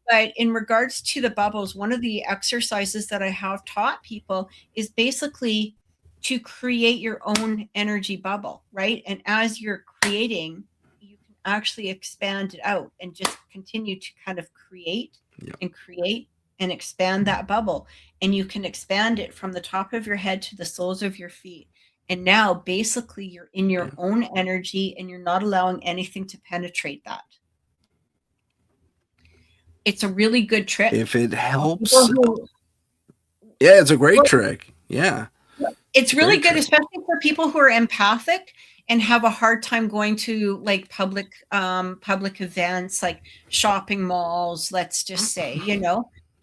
But in regards to the bubbles, one of the exercises that I have taught people is basically to create your own energy bubble, right? And as you're creating, you can actually expand it out and just continue to kind of Yeah. create and expand that bubble. And you can expand it from the top of your head to the soles of your feet. And now basically you're in your Yeah. own energy and you're not allowing anything to penetrate that. It's a really good trick. If it People helps, who yeah, it's a great well, trick. Yeah. It's Very really good, true. especially for people who are empathic and have a hard time going to like public events like shopping malls, let's just say,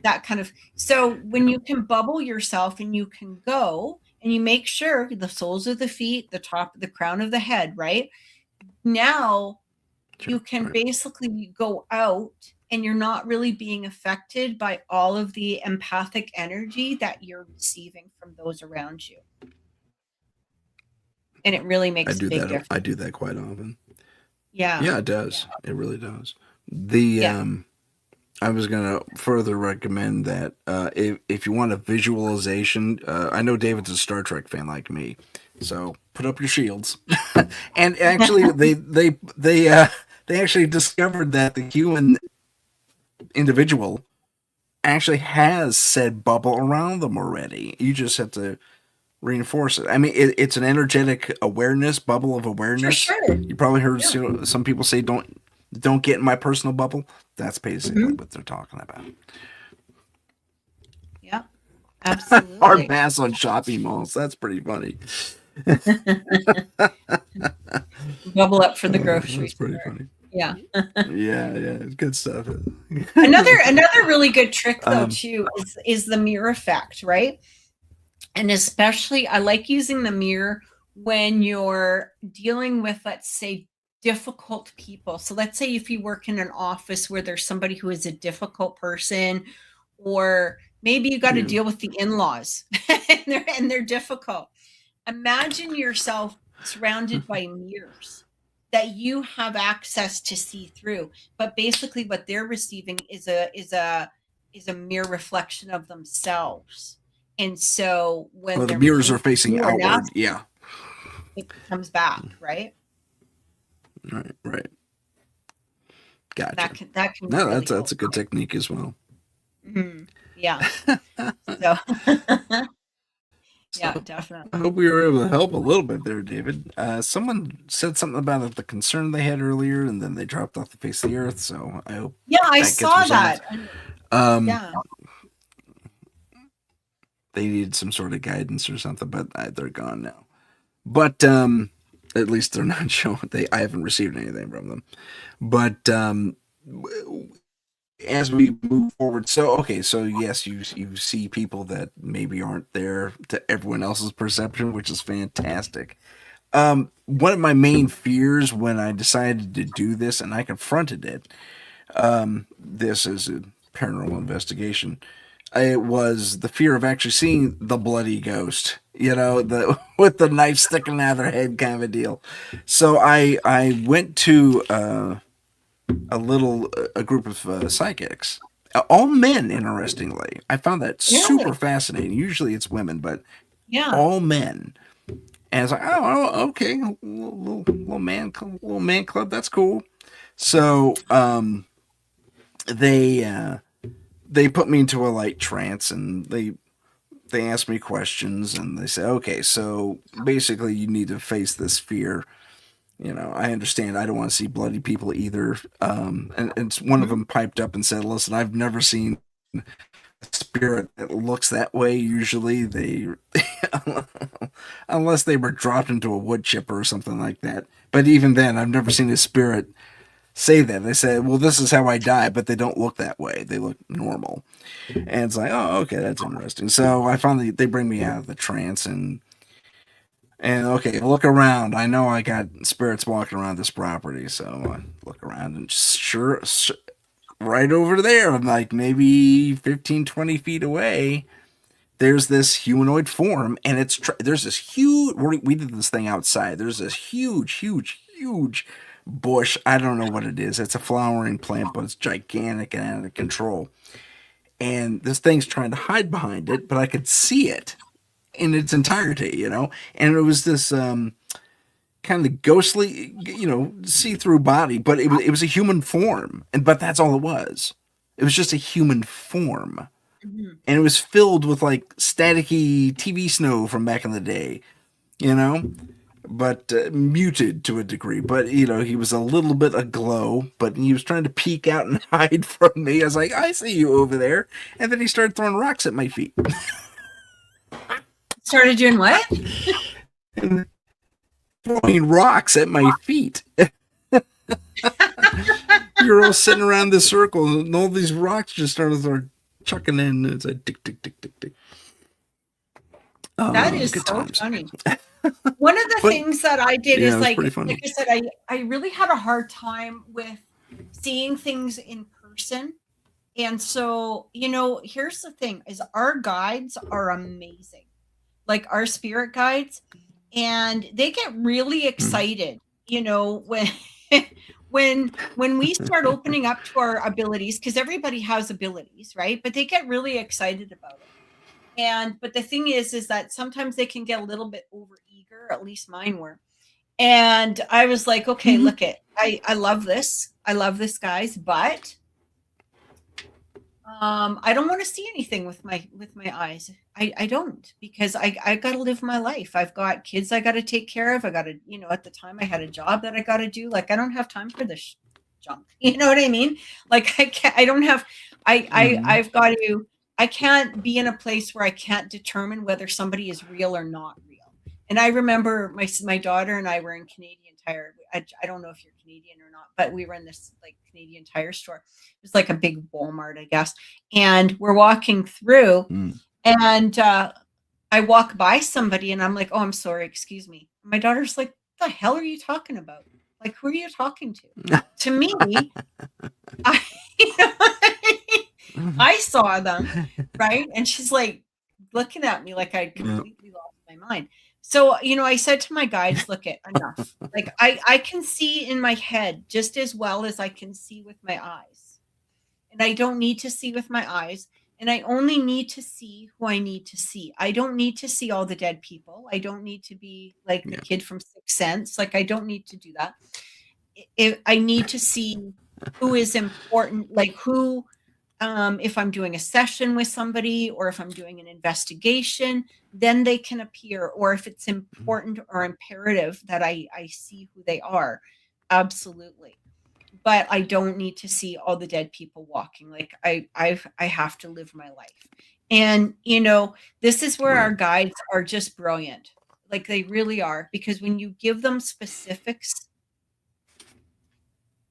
that kind of. So when you can bubble yourself and you can go and you make sure the soles of the feet, the top, the crown of the head, right? Now Sure. you can Right. basically go out and you're not really being affected by all of the empathic energy that you're receiving from those around you. And it really I makes a do big that. I difference. do that quite often. Yeah. Yeah, it Yeah. does. It really does. The Yeah. I was gonna further recommend that if you want a visualization, I know David's a Star Trek fan like me, so put up your shields. And actually, they actually discovered that the human individual actually has said bubble around them already. You just have to reinforce it. I mean, it's an energetic awareness, bubble of For awareness. sure. You probably heard Yeah. some people say, don't get in my personal bubble." That's basically Mhm. what they're talking about. Yeah. Hard Absolutely. pass on shopping malls. That's pretty funny. Bubble up for the grocery That's pretty store. funny. Yeah. Yeah, yeah, it's good stuff. Another really good trick though um, too is the mirror effect, right? And especially I like using the mirror when you're dealing with, let's say, difficult people. So let's say if you work in an office where there's somebody who is a difficult person, or maybe you got to yeah, deal with the in-laws and they're difficult. Imagine yourself surrounded by mirrors that you have access to see through, but basically what they're receiving is a mere reflection of themselves. And so when well, the they're mirrors making are facing you or outward. nasty, Yeah, it comes back, right? right, right. That Gotcha. can that can No, really that's help. a good technique as well. Mhm. Yeah. So So yeah, I definitely. hope we were able to help a little bit there, David. Someone said something about the concern they had earlier, and then they dropped off the face of the earth. So I hope Yeah, I that gets saw resolved. that. And Um, yeah. they needed some sort of guidance or something, but they're gone now. But at least they're not showing. I haven't received anything from them. But as we move forward, so okay, so yes, you see people that maybe aren't there to everyone else's perception, which is fantastic. One of my main fears when I decided to do this, and I confronted it, this is a paranormal investigation. It was the fear of actually seeing the bloody ghost, the with the knife sticking out of their head, kind of a deal. So I went to a group of psychics, all men. Interestingly, I found that super Really? fascinating. Usually it's women, but Yeah. all men. And it's like, okay, little man club. That's cool. So they they put me into a light trance, and they asked me questions, and they say, okay, so basically you need to face this fear. I understand. I don't want to see bloody people either. And one of Mhm. them piped up and said, "Listen, I've never seen a spirit that looks that way. Usually, they, unless they were dropped into a wood chipper or something like that. But even then, I've never seen a spirit say that. They say, well, this is how I die, but they don't look that way. They look normal." And it's like, oh, okay, that's interesting. So I finally they bring me out of the trance, and okay, look around. I know I got spirits walking around this property, so I look around and sure, right over there, I'm like maybe 15, 20 feet away. There's this humanoid form, and there's this huge. We did this thing outside. There's this huge, huge, huge bush. I don't know what it is. It's a flowering plant, but it's gigantic and out of control. And this thing's trying to hide behind it, but I could see it in its entirety, And it was this kind of ghostly, see-through body, but it was a human form, but that's all it was. It was just a human form, Mhm. and it was filled with like staticky TV snow from back in the day, you know. But muted to a degree. But he was a little bit aglow, but he was trying to peek out and hide from me. I was like, I see you over there, and then he started throwing rocks at my feet. Started doing what? and throwing rocks at my feet. You're all sitting around this circle, and all these rocks just started chucking in. It's like tick, tick, tick, tick, tick. That is Good so times. funny. One of the But things that I did yeah, is it was pretty funny. like I said, I really had a hard time with seeing things in person. And so, here's the thing is our guides are amazing. Like our spirit guides, and they get really Mm. excited, when when we start opening up to our abilities, because everybody has abilities, right? But they get really excited about it. But the thing is that sometimes they can get a little bit over eager, at least mine were. And I was like, okay, look it. I love this. I love this, guys, but I don't want to see anything with my eyes. I don't, because I got to live my life. I've got kids I got to take care of. I got to, at the time I had a job that I got to do. Like I don't have time for this junk. You know what I mean? Like I can't. I don't have. I've got to. I can't be in a place where I can't determine whether somebody is real or not real. And I remember my daughter and I were in Canadian Tire. I don't know if you're Canadian or not, but we were in this like Canadian Tire store. It was like a big Walmart, I guess. And we're walking through, and I walk by somebody, and I'm like, "Oh, I'm sorry, excuse me." My daughter's like, "What the hell are you talking about? Like, who are you talking to?" To me, I, I saw them, right? And she's like looking at me like I completely lost my mind. So, I said to my guides, look at enough. Like I can see in my head just as well as I can see with my eyes. And I don't need to see with my eyes. And I only need to see who I need to see. I don't need to see all the dead people. I don't need to be like the kid from Sixth Sense. Like I don't need to do that. I need to see who is important, like who, if I'm doing a session with somebody or if I'm doing an investigation, then they can appear. Or if it's important or imperative that I see who they are. Absolutely. But I don't need to see all the dead people walking. Like I have to live my life. And this is where our guides are just brilliant. Like they really are, because when you give them specifics,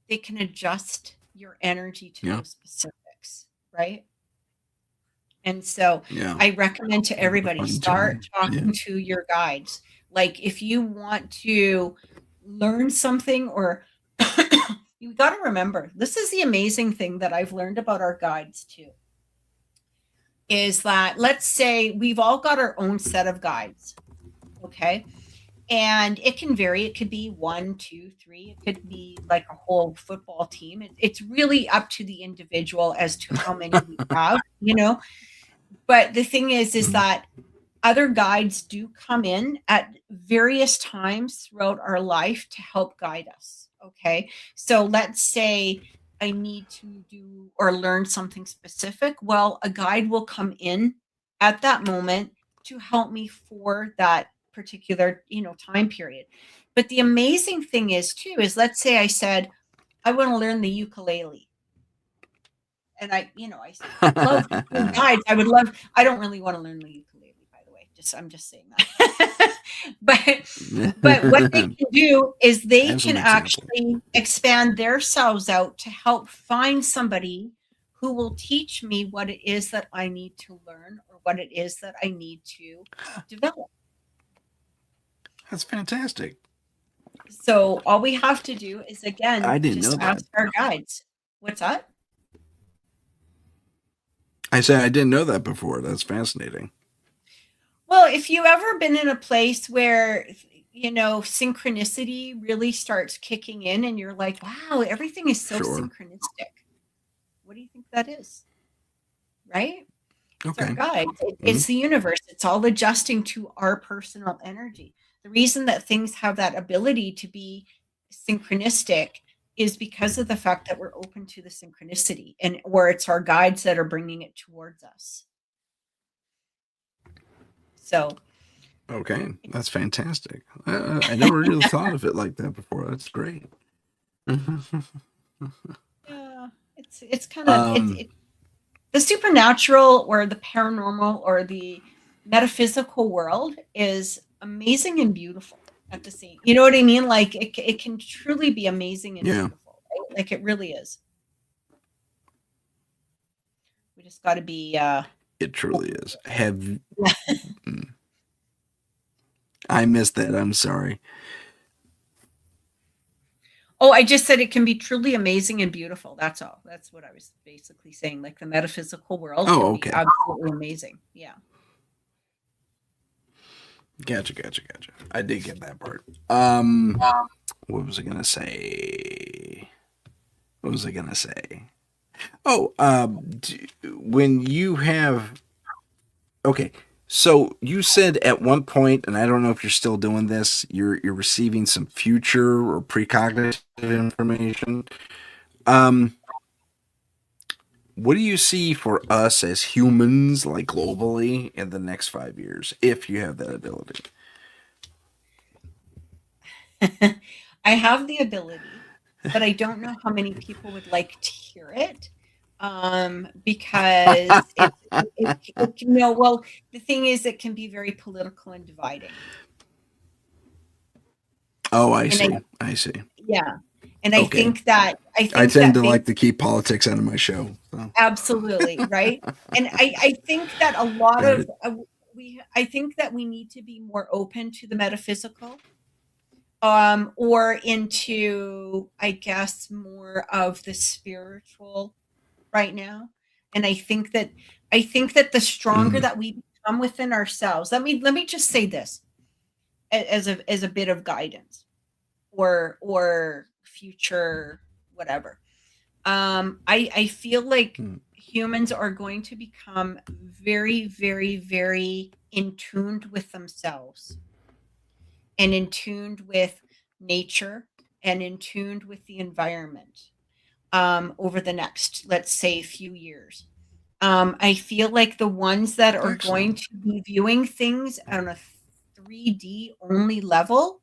they can adjust your energy to those specifics, right? And so I recommend to everybody, start talking to your guides. Like if you want to learn something, or you got to remember, this is the amazing thing that I've learned about our guides too, is that let's say we've all got our own set of guides. Okay. And it can vary. It could be 1, 2, 3. It could be like a whole football team. It's really up to the individual as to how many we have, But the thing is that other guides do come in at various times throughout our life to help guide us. Okay. So let's say I need to do or learn something specific. Well, a guide will come in at that moment to help me for that particular, time period. But the amazing thing is too, is let's say I said, I want to learn the ukulele. And I love guides. I don't really want to learn the ukulele, by the way. I'm just saying that. but what they can do is they can actually expand themselves out to help find somebody who will teach me what it is that I need to learn or what it is that I need to develop. That's fantastic. So all we have to do is, again, I didn't just know that. ask our guides. What's that? I said I didn't know that before. That's fascinating. Well, if you've ever been in a place where, synchronicity really starts kicking in and you're like, wow, everything is so synchronistic. What do you think that is? Right? It's our guide. It's the universe. It's all adjusting to our personal energy. The reason that things have that ability to be synchronistic is because of the fact that we're open to the synchronicity, and where it's our guides that are bringing it towards us. So, okay, that's fantastic. I never really thought of it like that before. That's great. Yeah, it's kind of the supernatural or the paranormal or the metaphysical world is amazing and beautiful at the same. You know what I mean? Like it can truly be amazing and Yeah, beautiful. Right? Like it really is. We just got to be it truly is. Have yeah. mm, I missed that? I'm sorry. Oh, I just said it can be truly amazing and beautiful. That's all. That's what I was basically saying. Like the metaphysical world can Oh, be okay. absolutely amazing. Yeah. Gotcha. I did get that part. What was I gonna say? What was I gonna say? Oh, when you have okay, so you said at one point, and I don't know if you're still doing this, you're receiving some future or precognitive information. Um, what do you see for us as humans, like globally, in the next 5 years, if you have that ability? I have the ability, but I don't know how many people would like to hear it. Because no, well, the thing is, it can be very political and dividing. Oh, I And I, see. I see. yeah, and Okay. I I think tend that to like to keep politics out of my show. So. absolutely right. And I think that a lot Got of it. I think that we need to be more open to the metaphysical, or into, I guess, more of the spiritual right now. And I think that the stronger Mm, that we become within ourselves, let me just say this as a bit of guidance or future whatever. I feel like mm. humans are going to become very, very, very in tuned with themselves and in tuned with nature and in tuned with the environment, over the next, let's say, few years. I feel like the ones that are going Excellent. to be viewing things on a 3D only level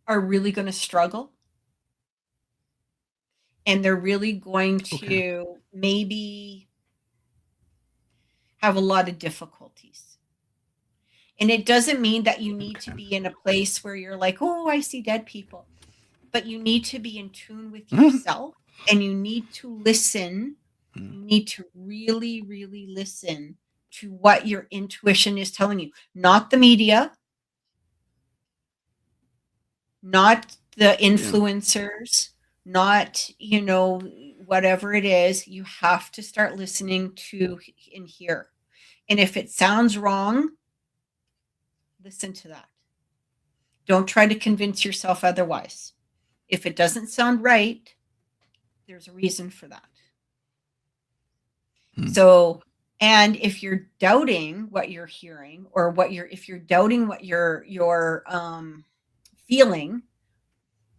are really going to struggle, and they're really going Okay. to maybe have a lot of difficulties. And it doesn't mean that you need to Okay. be in a place where you're like, oh, I see dead people, but you need to be in tune with Mm, yourself, and you need to listen. mm. You need to really, really listen to what your intuition is telling you, not the media, not the Yeah. influencers, not, whatever it is. You have to start listening to and hear. And if it sounds wrong, listen to that. Don't try to convince yourself otherwise. If it doesn't sound right, there's a reason for that. Mm. So, and if you're doubting what you're hearing, or if you're doubting what you're feeling,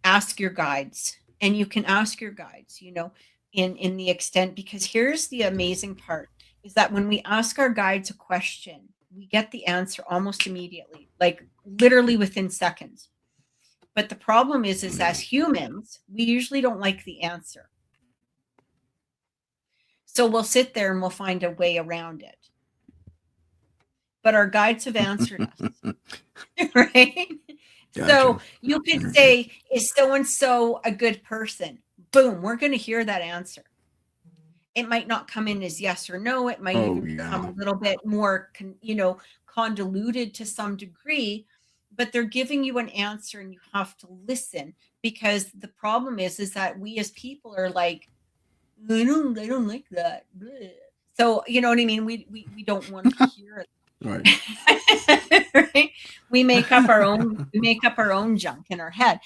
ask your guides. And you can ask your guides, in the extent, because here's the amazing part, is that when we ask our guides a question, we get the answer almost immediately, like literally within seconds. But the problem is Yeah. as humans, we usually don't like the answer. So we'll sit there and we'll find a way around it. But our guides have answered us, right? Gotcha. So you could All right. say, is so and so a good person? Boom, we're going to hear that answer. It might not come in as yes or no. It might Oh even become yeah. a little bit more, convoluted to some degree, but they're giving you an answer and you have to listen, because the problem is that we as people are like, I don't like that. Bleh. So, you know what I mean? We don't want to hear it. All right. Right? We make up our own junk in our head.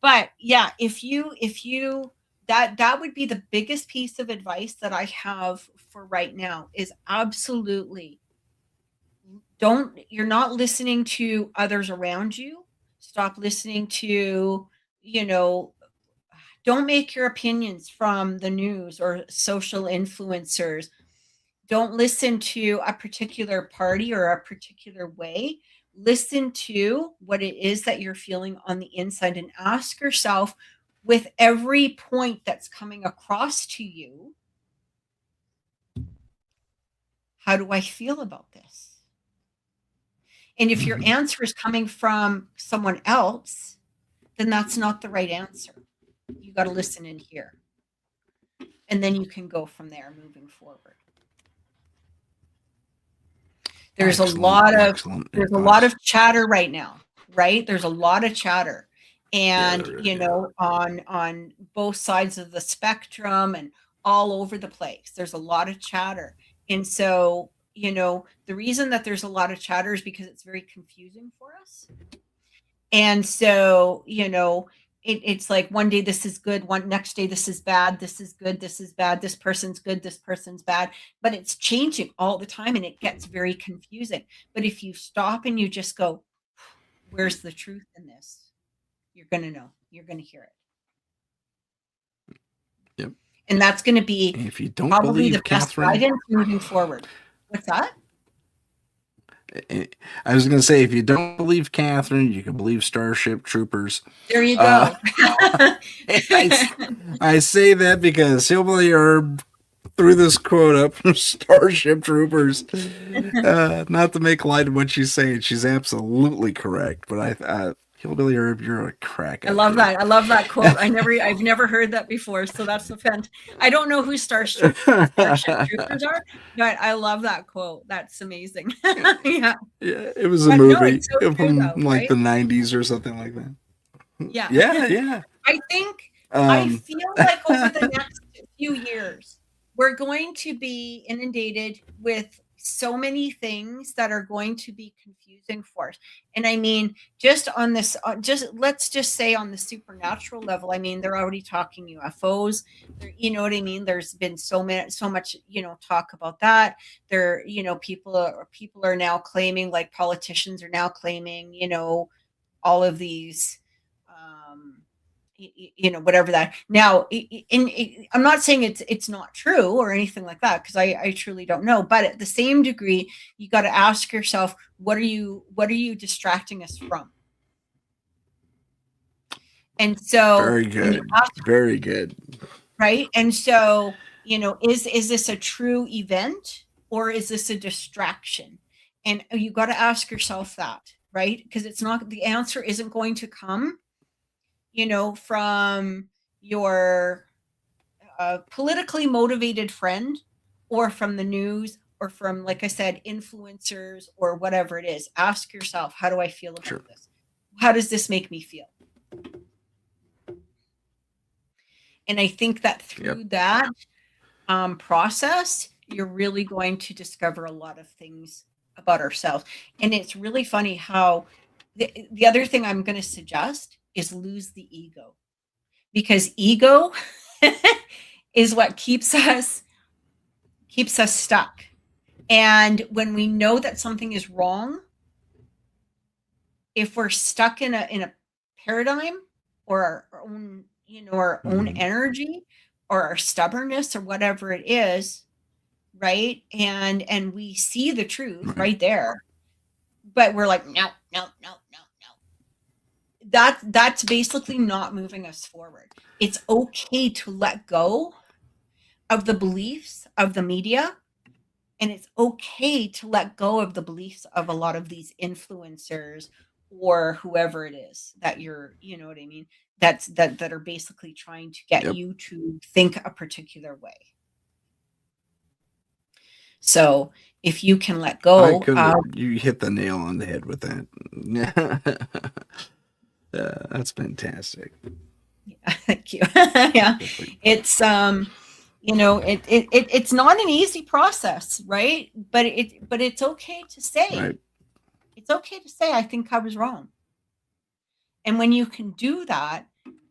But yeah, if you that would be the biggest piece of advice that I have for right now, is absolutely don't you're not listening to others around you. Stop listening to, you know, don't make your opinions from the news or social influencers. Don't listen to a particular party or a particular way. Listen to what it is that you're feeling on the inside, and ask yourself, with every point that's coming across to you, how do I feel about this? And if your answer is coming from someone else, then that's not the right answer. You got to listen and hear. And then you can go from there moving forward. There's Excellent a lot of chatter right now, right? There's a lot of chatter. And on both sides of the spectrum and all over the place, there's a lot of chatter. And so, the reason that there's a lot of chatter is because it's very confusing for us. And so, it's like one day this is good, next day this is bad, this is good, this is bad, this person's good, this person's bad, but it's changing all the time and it gets very confusing. But if you stop and you just go, where's the truth in this? You're going to know, you're going to hear it. Yep. And that's going to be if you don't probably believe the best guidance moving forward. What's that? I was going to say, if you don't believe Catherine, you can believe Starship Troopers. There you go. I say that because Hillbilly Herb threw this quote up from Starship Troopers. Not to make light of what she's saying, she's absolutely correct. But Hillbilly Herb, you're a crack. I love that. I love that quote. I've never heard that before. So that's a I don't know who Starship Troopers are, but I love that quote. That's amazing. Yeah. Yeah, it was a movie from right? the 90s or something like that. Yeah. Yeah. I feel like over the next few years, we're going to be inundated with so many things that are going to be confusing for us. And I mean, just on this, let's just say on the supernatural level, I mean, they're already talking UFOs. You know what I mean? There's been so much, talk about that. People are now claiming, like politicians are now claiming, all of these, whatever that. Now, I'm not saying it's not true or anything like that, because I truly don't know. But at the same degree, you got to ask yourself, what are you distracting us from? And so, very good, right? And so, is this a true event or is this a distraction? And you got to ask yourself that, right? Because the answer isn't going to come from your politically motivated friend or from the news or from, like I said, influencers or whatever it is. Ask yourself, how do I feel about this? How does this make me feel? And I think that through that process, you're really going to discover a lot of things about ourselves. And it's really funny how the other thing I'm going to suggest is lose the ego, because ego is what keeps us stuck. And when we know that something is wrong, if we're stuck in a paradigm or our own, our own energy or our stubbornness or whatever it is, right? And we see the truth right there, but we're like, no. That's basically not moving us forward. It's okay to let go of the beliefs of the media, and it's okay to let go of the beliefs of a lot of these influencers or whoever it is that you're, you know what I mean, that are basically trying to get you to think a particular way. So if you can let go, you hit the nail on the head with that. That's fantastic. Yeah, thank you. Yeah, it's it's not an easy process, right? But it's okay to say. Right. It's okay to say, I think I was wrong. And when you can do that,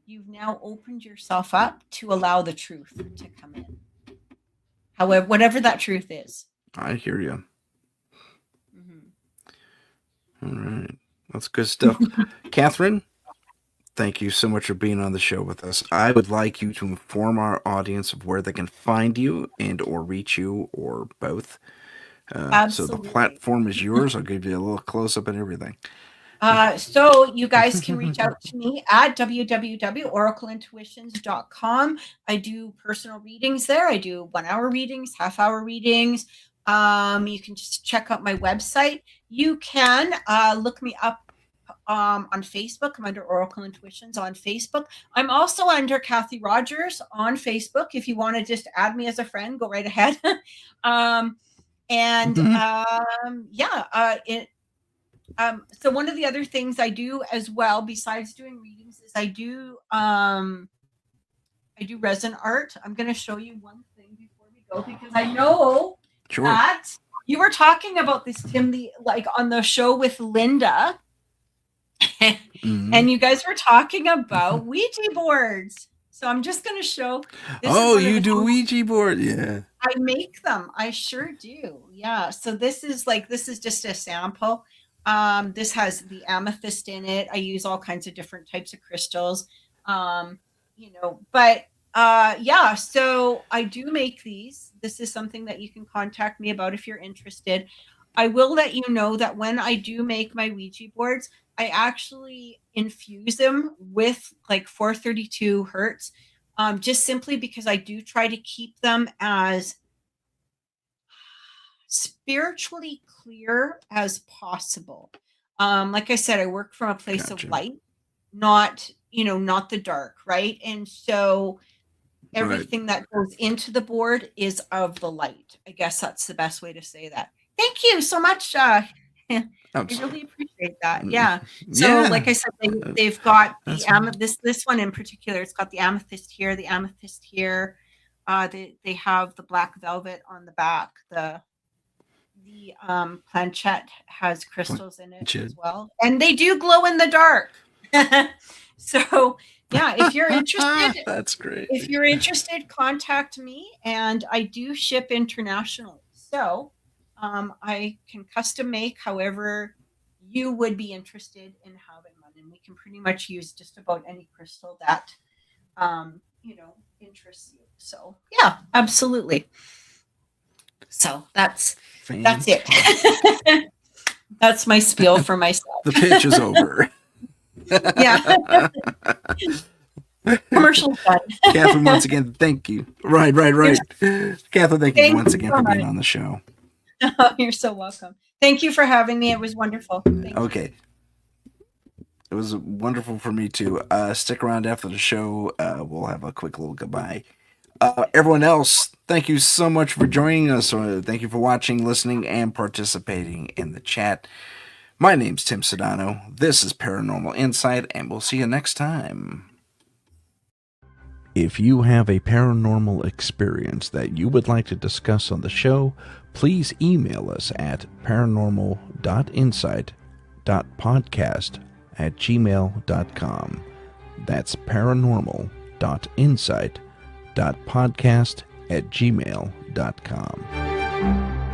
you've now opened yourself up to allow the truth to come in. However, whatever that truth is. I hear you. All right. That's good stuff. Catherine, thank you so much for being on the show with us. I would like you to inform our audience of where they can find you and or reach you or both. So the platform is yours. I'll give you a little close-up and everything. So you guys can reach out to me at www.oracleintuitions.com. I do personal readings there. I do 1 hour readings, half-hour readings. You can just check out my website. You can look me up on Facebook. I'm under Oracle Intuitions on Facebook. I'm also under Kathy Rogers on Facebook. If you want to just add me as a friend, go right ahead. And yeah, so one of the other things I do as well, besides doing readings, is I do resin art. I'm going to show you one thing before we go, because I know that you were talking about this, Tim, like on the show with Linda, and you guys were talking about Ouija boards. So I'm just going to show. You do Ouija board? Yeah. I make them. I sure do. Yeah. So this is just a sample. This has the amethyst in it. I use all kinds of different types of crystals. But yeah, so I do make these. This is something that you can contact me about if you're interested. I will let you know that when I do make my Ouija boards, I actually infuse them with like 432 hertz, just simply because I do try to keep them as spiritually clear as possible. Like I said, I work from a place of light, not the dark, right? And so everything that goes into the board is of the light. I guess that's the best way to say that. Thank you so much. I really appreciate that. Yeah. So like I said, they've got the amethyst, this one in particular, it's got the amethyst here, the amethyst here. They have the black velvet on the back. The planchette has crystals in it as well. And they do glow in the dark. So yeah, if you're interested, that's great. If you're interested, contact me, and I do ship internationally. So I can custom make however you would be interested in having one, and we can pretty much use just about any crystal that interests you. So yeah, absolutely. So that's it. That's my spiel for myself. The pitch is over. Yeah. Commercial done. Catherine, once again, thank you. Right. Catherine, thank you once again for being on the show. Oh, you're so welcome. Thank you for having me. It was wonderful. Okay. It was wonderful for me too. Stick around after the show. We'll have a quick little goodbye. Everyone else, thank you so much for joining us. Thank you for watching, listening, and participating in the chat. My name's Tim Sedano. This is Paranormal Insight, and we'll see you next time. If you have a paranormal experience that you would like to discuss on the show, please email us at paranormal.insight.podcast@gmail.com. That's paranormal.insight.podcast@gmail.com.